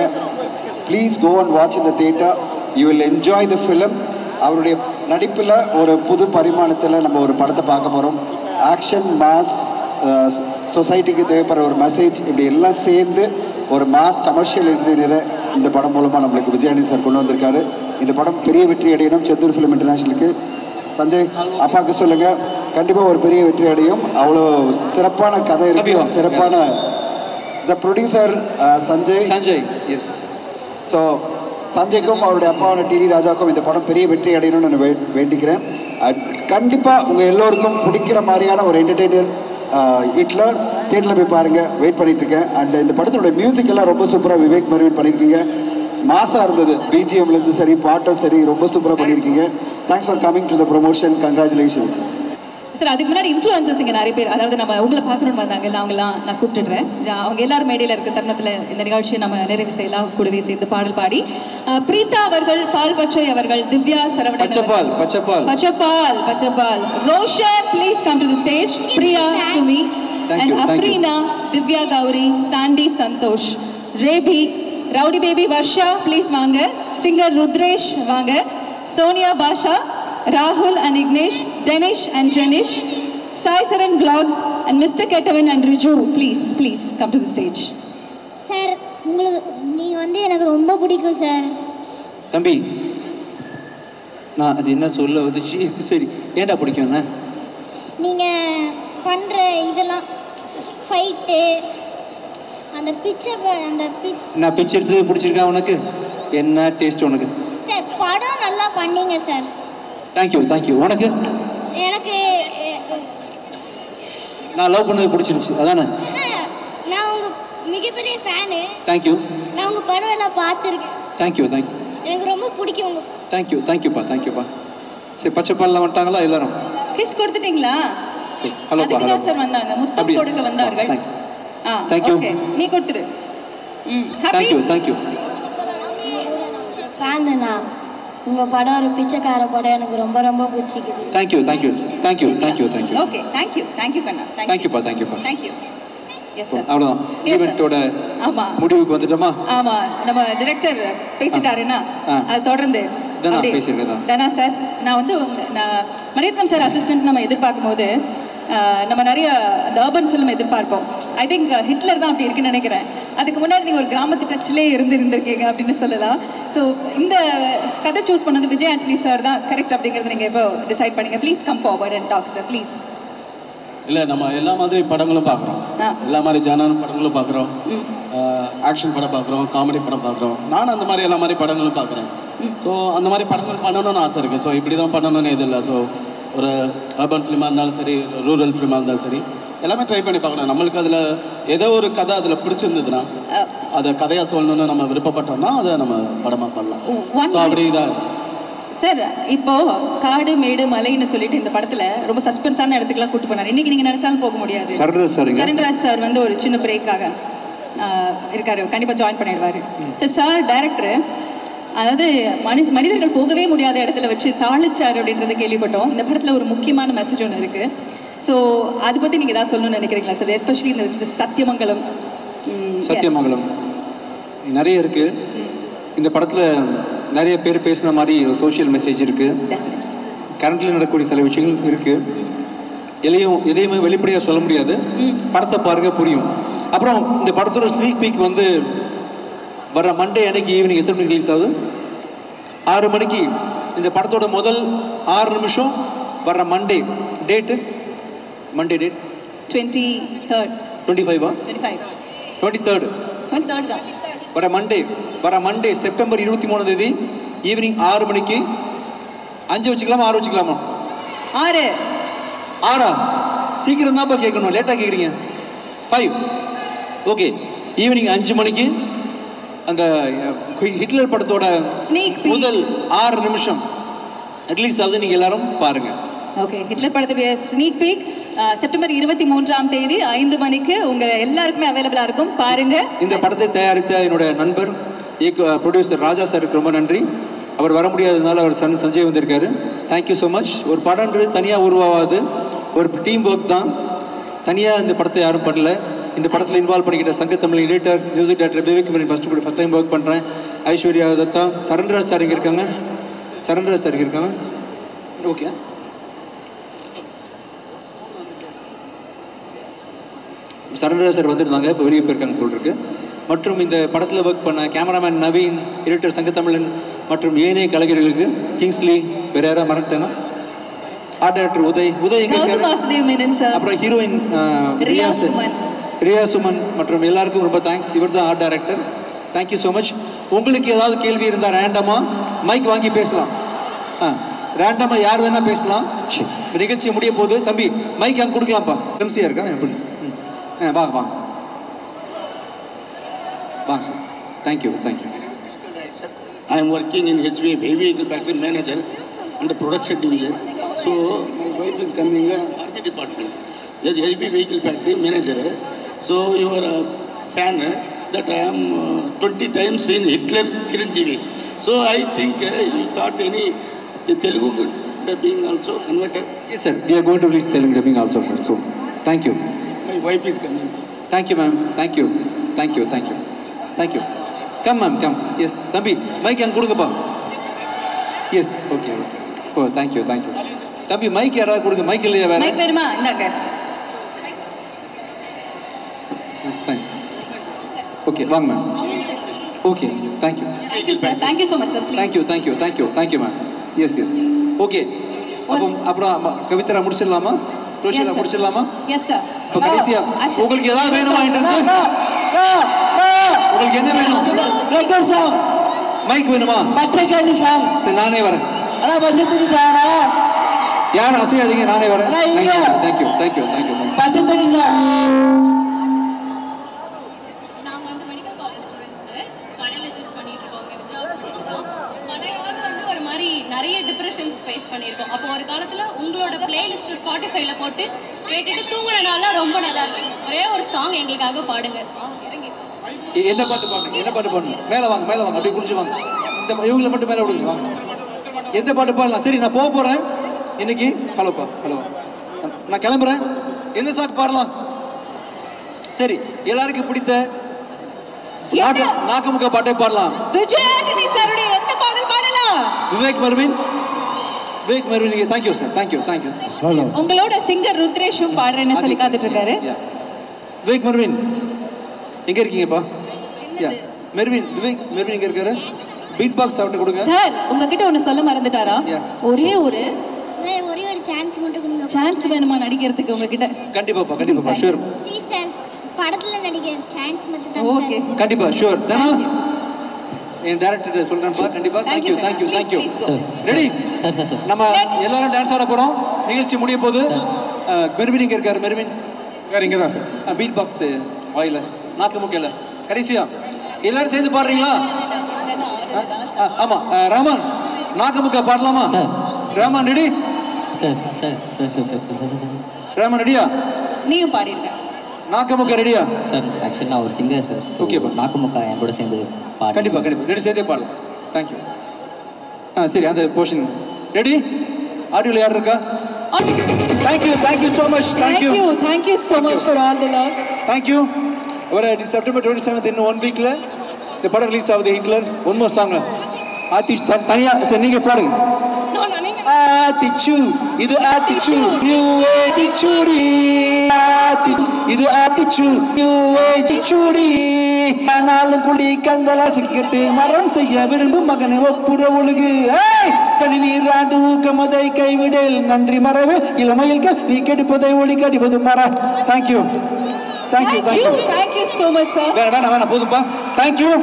ப்ளீஸ் கோ அண்ட் வாட்ச் இந்த theatre. You will enjoy the film. அவருடைய நடிப்பில் ஒரு புது பரிமாணத்தில் நம்ம ஒரு படத்தை பார்க்க போகிறோம். ஆக்ஷன், மாஸ், சொசைட்டிக்கு தேவைப்படுற ஒரு மெசேஜ், இப்படி எல்லாம் சேர்ந்து ஒரு மாஸ் கமர்ஷியல் என்டர்டெய்னரை இந்த படம் மூலமாக நம்மளுக்கு விஜய் ஆண்டனி சார் கொண்டு வந்திருக்காரு. இந்த படம் பெரிய வெற்றி அடையணும். செந்தூர் ஃபிலிம் இன்டர்நேஷனலுக்கு சஞ்சய் அப்பாவுக்கு சொல்லுங்கள், கண்டிப்பாக ஒரு பெரிய வெற்றி அடையும். அவ்வளோ சிறப்பான கதை இருக்கு, சிறப்பான the producer Sanjay. Yes. So சஞ்சய்க்கும் அவருடைய அப்பாவான டிடி ராஜாவுக்கும் இந்த படம் பெரிய வெற்றி அடையணும்னு நான் வேண்டிக்கிறேன். கண்டிப்பாக உங்கள் எல்லோருக்கும் பிடிக்கிற மாதிரியான ஒரு என்டர்டெய்னர் ஹிட்லர் தியேட்டரில் போய் பாருங்கள். வெயிட் பண்ணிகிட்ருக்கேன். அண்ட் இந்த படத்தினுடைய மியூசிக் எல்லாம் ரொம்ப சூப்பராக விவேக் மருவின் பண்ணியிருக்கீங்க. மாசாக இருந்தது. பிஜிஎம்லேருந்து சரி, பாட்டும் சரி, ரொம்ப சூப்பராக பண்ணியிருக்கீங்க. Thanks for coming to the promotion. Congratulations sir. அதுக்கு முன்னாடி இன்ஃப்ளூயன்சர்ஸ் இங்கே நிறைய பேர், அதாவது நம்ம உங்களை பார்க்கணுன்னு வந்தாங்க, அவங்களாம் நான் கூப்பிட்டுடுறேன். அவங்க எல்லாரும் மேடையில் இருக்க தருணத்தில் இந்த நிகழ்ச்சியை நம்ம நிறைவு செய்யலாம். கூடவே சேர்ந்து பாடல் பாடி பிரீதா அவர்கள், பால் பச்சை அவர்கள், திவ்யா சரவணன், பச்சப்பால், Roshan please come to the stage, Priya, Sumi and Afreena, Divya Gowri, Sandy, Santhosh, ரேபி, ரவுடி பேபி, வர்ஷா ப்ளீஸ் வாங்க, சிங்கர் ருத்ரேஷ் வாங்க, சோனியா, பாஷா, ராகுல் and Ignesh, Danish and Janish, Sai Saran Vlogs and Mr. Ketavan and Riju, please come to the stage. Sir, உங்களுக்கு நீங்கள் வந்து எனக்கு ரொம்ப பிடிக்கும் சார். தம்பி, நான் அது என்ன சொல்ல வந்துச்சு. சரி, ஏன்டா பிடிக்கும்ண்ணா? நீங்கள் பண்ணுற இதெல்லாம் ஃபைட்டு, அந்த நான் பிச்சை எடுத்து பிடிச்சிருக்கேன். உனக்கு என்ன டேஸ்ட் உனக்கு? சார், படம் நல்லா பண்ணீங்க சார். தேங்க்யூ. உனக்கு? எனக்கு நான் லவ் பண்ணது பிடிச்சிருந்துச்சு, அதானே? மிகப்பெரிய ஃபேனு. தேங்க்யூ. நான் உங்கள் படம் எல்லாம் பார்த்துருக்கேன். Thank you thank you. எனக்கு ரொம்ப பிடிக்கும் உங்கள். தேங்க்யூ தேங்க்யூப்பா தேங்க்யூப்பா. சரி பச்சைப்பால்லாம் வந்துட்டாங்களா எல்லாரும்? கிஸ் கொடுத்துட்டீங்களா? சரி ஹலோ பா. ஹலோ சார் வந்தாங்க, முத்தம் கொடுக்க வந்தார்கள். தேங்க்யூ. ஓகே நீ கொடுத்துடு. ஹாப்பி. Thank you thank you. ஃபேனுண்ணா, உங்கள் படம் ஒரு பிச்சைக்கார படம் எனக்கு ரொம்ப ரொம்ப பிடிச்சிக்குது. Thank you thank you thank you thank you thank you. Okay thank you thank you கண்ணா. தேங்க்யூப்பா தேங்க்யூப்பா. தேங்க்யூ. Yes sir. அவ்வளோதான் ஈவெண்ட்டோட முடிவுக்கு வந்துட்டோமா? ஆமாம், நம்ம டிரெக்டர் பேசிட்டாருன்னா அது தொடர்ந்து தனா பேசியிருக்கேன். தனா சார், நான் வந்து நான் மணிரத்னம் சார் அசிஸ்டன்ட் நம்ம எதிர்பார்க்கும் போது நம்ம நிறைய அந்த அர்பன் ஃபிலிம் எதிர்பார்ப்போம். ஐ திங்க் ஹிட்லர் தான் அப்படி இருக்குன்னு நினைக்கிறேன். அதுக்கு முன்னாடி நீங்கள் ஒரு கிராமத்து டச்சிலே இருந்திருக்கீங்க அப்படின்னு சொல்லலாம். ஸோ இந்த கதை சூஸ் பண்ணது விஜய் ஆண்டனி சார் தான் கரெக்ட் அப்படிங்கிறது நீங்கள் இப்போ டிசைட் பண்ணீங்க. Please come forward and talk sir please. இல்லை, நம்ம எல்லா மாதிரி படங்களும் பார்க்குறோம், எல்லா மாதிரி ஜானான படங்களும் பார்க்குறோம், ஆக்ஷன் படம் பார்க்குறோம், காமெடி படம் பார்க்குறோம். நானும் அந்த மாதிரி எல்லா மாதிரி படங்களும் பார்க்குறேன். ஸோ அந்த மாதிரி படங்கள் பண்ணணும்னு ஆசை இருக்குது. ஸோ இப்படி தான் பண்ணணும்னு எது இல்லை. ஸோ ஒரு அர்பன் ஃபிலிமாக இருந்தாலும் சரி, ரூரல் ஃபிலிமாக இருந்தாலும் சரி, எல்லாமே ட்ரை பண்ணி பார்க்கணும். நம்மளுக்கு அதில் ஏதோ ஒரு கதை அதில் பிடிச்சிருந்ததுன்னா அதை கதையாக சொல்லணும்னு நம்ம விருப்பப்பட்டோம்னா அதை நம்ம படமாக பண்ணலாம். ஸோ அப்படி தான் சார். இப்போ காடு மேடு மலைன்னு சொல்லிட்டு இந்த படத்துல ரொம்ப சஸ்பென்ஸான இடத்துக்குலாம் கூட்டு போனார். இன்னைக்கு நீங்க நினைச்சாலும் போக முடியாது. சரண்ராஜ் சார் வந்து ஒரு சின்ன பிரேக்காக இருக்காரு, கண்டிப்பா ஜாயின் பண்ணிடுவாரு சார். சார் டைரக்டர், அதாவது மனிதர்கள் போகவே முடியாத இடத்துல வச்சு தாளிச்சார் அப்படின்றத கேள்விப்பட்டோம். இந்த படத்துல ஒரு முக்கியமான மெசேஜ் ஒன்று இருக்கு. ஸோ அதை பத்தி நீங்க ஏதாவது சொல்லணும்னு நினைக்கிறீங்களா சார்? எஸ்பெஷலி இந்த சத்தியமங்கலம். சத்தியமங்கலம் நிறைய இருக்கு இந்த படத்துல. நிறைய பேர் பேசுன மாதிரி சோஷியல் மெசேஜ் இருக்குது. கரண்ட்ல நடக்கக்கூடிய சில விஷயங்கள் இருக்குது. எதையுமே வெளிப்படையாக சொல்ல முடியாது. படத்தை பாருங்க புரியும். அப்புறம் இந்த படத்தோட ஸ்னீக் பீக் வந்து வர மண்டே அன்னைக்கு ஈவினிங் எத்தனை மணிக்கு ரிலீஸ் ஆகுது? 6 மணிக்கு. இந்த படத்தோட முதல் 6 நிமிஷம் வர Monday. Date Monday date 23rd 25 23rd தான் வர மண்டே செப்டம்பர் 23 ஈவினிங் 6 மணிக்கு. 5 வச்சுக்கலாமா 6 வச்சுக்கலாமா? 6 சீக்கிரம் தான்ப்பா கேட்கணும், லேட்டாக கேட்குறீங்க. 5 ஓகே. ஈவினிங் 5 மணிக்கு அந்த ஹிட்லர் படத்தோட முதல் 6 நிமிஷம் ரிலீஸ் ஆகுது. நீங்கள் எல்லாரும் பாருங்க. ஓகே, ஹிட்லர் படத்துடைய ஸ்னீக் பீக் செப்டம்பர் 23 5 மணிக்கு உங்கள் எல்லாருக்குமே அவைலபிளாக இருக்கும், பாருங்க. இந்த படத்தை தயாரித்த என்னோட நண்பர் ப்ரொடியூசர் ராஜா சாருக்கு ரொம்ப நன்றி. அவர் வர முடியாததுனால அவர் சஞ்சய் வந்திருக்காரு. Thank you so much. ஒரு படம்ன்றது தனியாக உருவாகாது, ஒரு டீம் ஒர்க் தான். தனியாக இந்த படத்தை யாரும் பண்ணல. இந்த படத்தில் இன்வால்வ் பண்ணிக்கிட்ட சங்கத்தமிழ் எடிட்டர், மியூசிக் டைரக்டர் விவேக் மணி ஃபஸ்ட் டைம் ஒர்க் பண்ணுறேன். ஐஸ்வர்யா தத்தா, சரண்ராஜ் சார் இங்கே இருக்காங்க. ஓகே. சரண்ராஜ் சார் வந்திருந்தாங்க, இப்போ வெளியே போயிருக்காங்க போல் இருக்கு. மற்றும் இந்த படத்தில் ஒர்க் பண்ண கேமராமேன் நவீன், எடிட்டர் சங்கத்தமிழன் மற்றும் ஏனைய கலைஞர்களுக்கு கிங்ஸ்லி பெரேரா மரட்டனா, ஆர்ட் டைரக்டர் உதய் அப்புறம் ஹீரோயின் ரியா சுமன் மற்றும் எல்லாருக்கும் ரொம்ப தேங்க்ஸ். இவர் தான் art director. Thank you so much. உங்களுக்கு ஏதாவது கேள்வி இருந்தால் ரேண்டமாக மைக் வாங்கி பேசலாம். ரேண்டமாக யார் வேணால் பேசலாம். நிகழ்ச்சி முடிய போது தம்பி மைக் அங்கே கொடுக்கலாம்ப்பா. எம்சியாக இருக்கா எப்படி? வாங்க வாங்க வாங்க sir. Thank you. I am working in HV Heavy Vehicle Battery Manager under Production Division. So my wife is coming Army Department. Yes, Heavy Vehicle Battery Manager. So you are a fan that I am 20 times in Hitler Chiranjeevi. So I think you thought the Telugu dubbing also converted. Yes sir, we are going to release Telugu dubbing also sir. So thank you. My wife is coming sir. Thank you ma'am. Thank you. Come ma'am, come. Yes, Sambi, mic அங்க கொடுங்கப்பா. Yes, okay. Oh, thank you. தம்பி மைக் யாராவது கொடுங்க. மைக் இல்லையா வேற? மைக் வேணுமா? இந்தாங்க. ஓகே, வாங்க ma'am. Okay, thank you. Thank you so much sir. Please. Thank you ma'am. Yes. Okay. அப்புறம் கவிதரா முடிச்சிடலாமா? ரோஷிதா முடிச்சிடலாமா? Yes sir. இப்போ கடைசியா உங்களுக்கு ஏதாவது வேணுமா? உங்களுக்கு என்ன வேணும்? மைக் வேணுமா? பச்சை கண்ணி சாங். சரி நானே வரேன். அண்ணா பச்சை சாங்கடா. யாரும் அசையாதீங்க, நானே வரேன். தேங்க்யூ. பச்சை சாங். பண்ணியிருக்கோம். அப்போ ஒரு காலத்தில் உங்களோட பிளேலிஸ்ட் ஸ்பாட்டிஃபைல போட்டு கேட்டுட்டு தூங்குற நாள்லாம் ரொம்ப நல்லா இருக்கும். ஒரே ஒரு சாங் எங்களுக்காக பாடுங்க. என்ன பாட்டு பாடுங்க? என்ன பாட்டு பாடுங்க? மேலே வாங்க, மேலே வாங்க, அப்படியே குடிச்சு வாங்க. இந்த இவங்களை மட்டும் மேலே விடுங்க, வாங்க. எந்த பாட்டு பாடலாம்? சரி, நான் போக போகிறேன் இன்னைக்கு. ஹலோப்பா, ஹலோ, நான் கிளம்புறேன். எந்த சாங் பாடலாம்? சரி, எல்லாருக்கும் பிடித்த நாக்குமுக்க பாட்டை பாடலாம். விஜய் ஆண்டனி சாருடைய எந்த பாடல் பாடலாம்? Vivek Mervin, Vivek Mervin. Thank you sir, thank you, thank you. உங்களோட சிங்கர் ருத்ரேஷும் பாடுறேன்னு சொல்லி காத்துட்டு இருக்காரு. விவேக் மெர்வின் எங்க இருக்கீங்கப்பா? மெர்வின், விவேக் மெர்வின் எங்க இருக்காரு? பீட் பாக்ஸ் அவர்கிட்ட கொடுங்க. சார், உங்ககிட்ட ஒன்னு சொல்ல மறந்துட்டாரா? ஒரே ஒரு சான்ஸ் மட்டும் கொடுங்க. சான்ஸ் வேணுமா நடிக்கிறதுக்கு உங்ககிட்ட? கண்டிப்பாப்பா, கண்டிப்பாப்பா, ஷூர். ப்ளீஸ் சார், படத்துல நடிக்க சான்ஸ் மட்டும் தாங்க. ஓகே, கண்டிப்பா, ஷூர். தனா என் டைரக்டர் சொல்றேன்ப்பா. கண்டிப்பா. Thank you, thank you, thank you. ரெடி? நம்ம எல்லாரும் டான்ஸ் ஆட போறோம். நிகழ்ச்சி முடிய போகுது. மெர்வின் எங்க இருக்காரு? மெர்வின் சார் இங்கே தான் சார். பீட் பாக்ஸ் வாயில, நாக்கு முக்கையில் கடைசியா எல்லாரும் சேர்ந்து பாடுறீங்களா? ஆமா, ரஹ்மான் நாக்கு முக்கா பாடலாமா? ரஹ்மான் ரெடி? ரஹ்மான் ரெடியா? நீயும் பாடிருக்க. நாக்கமுக்கா ரெடியா? சார் ஆக்சுவலி நான் ஒரு சிங்கர் சார். ஓகேப்பா. நாக்கமுக்கா என் கூட சேர்ந்து பாடு. கண்டிப்பா, கண்டிப்பா, ரெடி, சேர்ந்தே பாடலாம். தேங்க்யூ. சரி, அந்த போர்ஷன் ரெடி? ஆடியோல யார் இருக்கா? Thank you, thank you so much. Thank you so much for all the love. Thank you. வர செப்டம்பர் 27 இன்னும் 1 வீக்ல இந்த படம் ரிலீஸ் ஆகுது. Hitler one more song. ஆத்தி தனியா சார் நீங்க பாடுங்க. ஆத்திச்சு, இது ஆத்திச்சு, நியூ ஏட்டிச்சுடி. இது ஆத்திச்சு, நியூ ஏட்டிச்சுடி. ஆனாலும் குடி கந்தலாசி கேட்டு மரம் செய்ய விரும்பும் மகனை ஒப்புற ஒழுகு. தனி நீராண்டு ஊக்கமதை கைவிடல் நன்றி மறவே இளமையில் நீ கெடுப்பதை ஒளி கடிப்பது மர. Thank you. Thank you so much sir. வேணா போதும்பா. Thank you.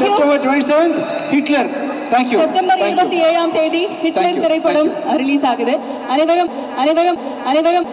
September 27th Hitler. Thank you. September 27ஆம் தேதி ஹிட்லர் திரைப்படம் ரிலீஸ் ஆகுது. அனைவரும்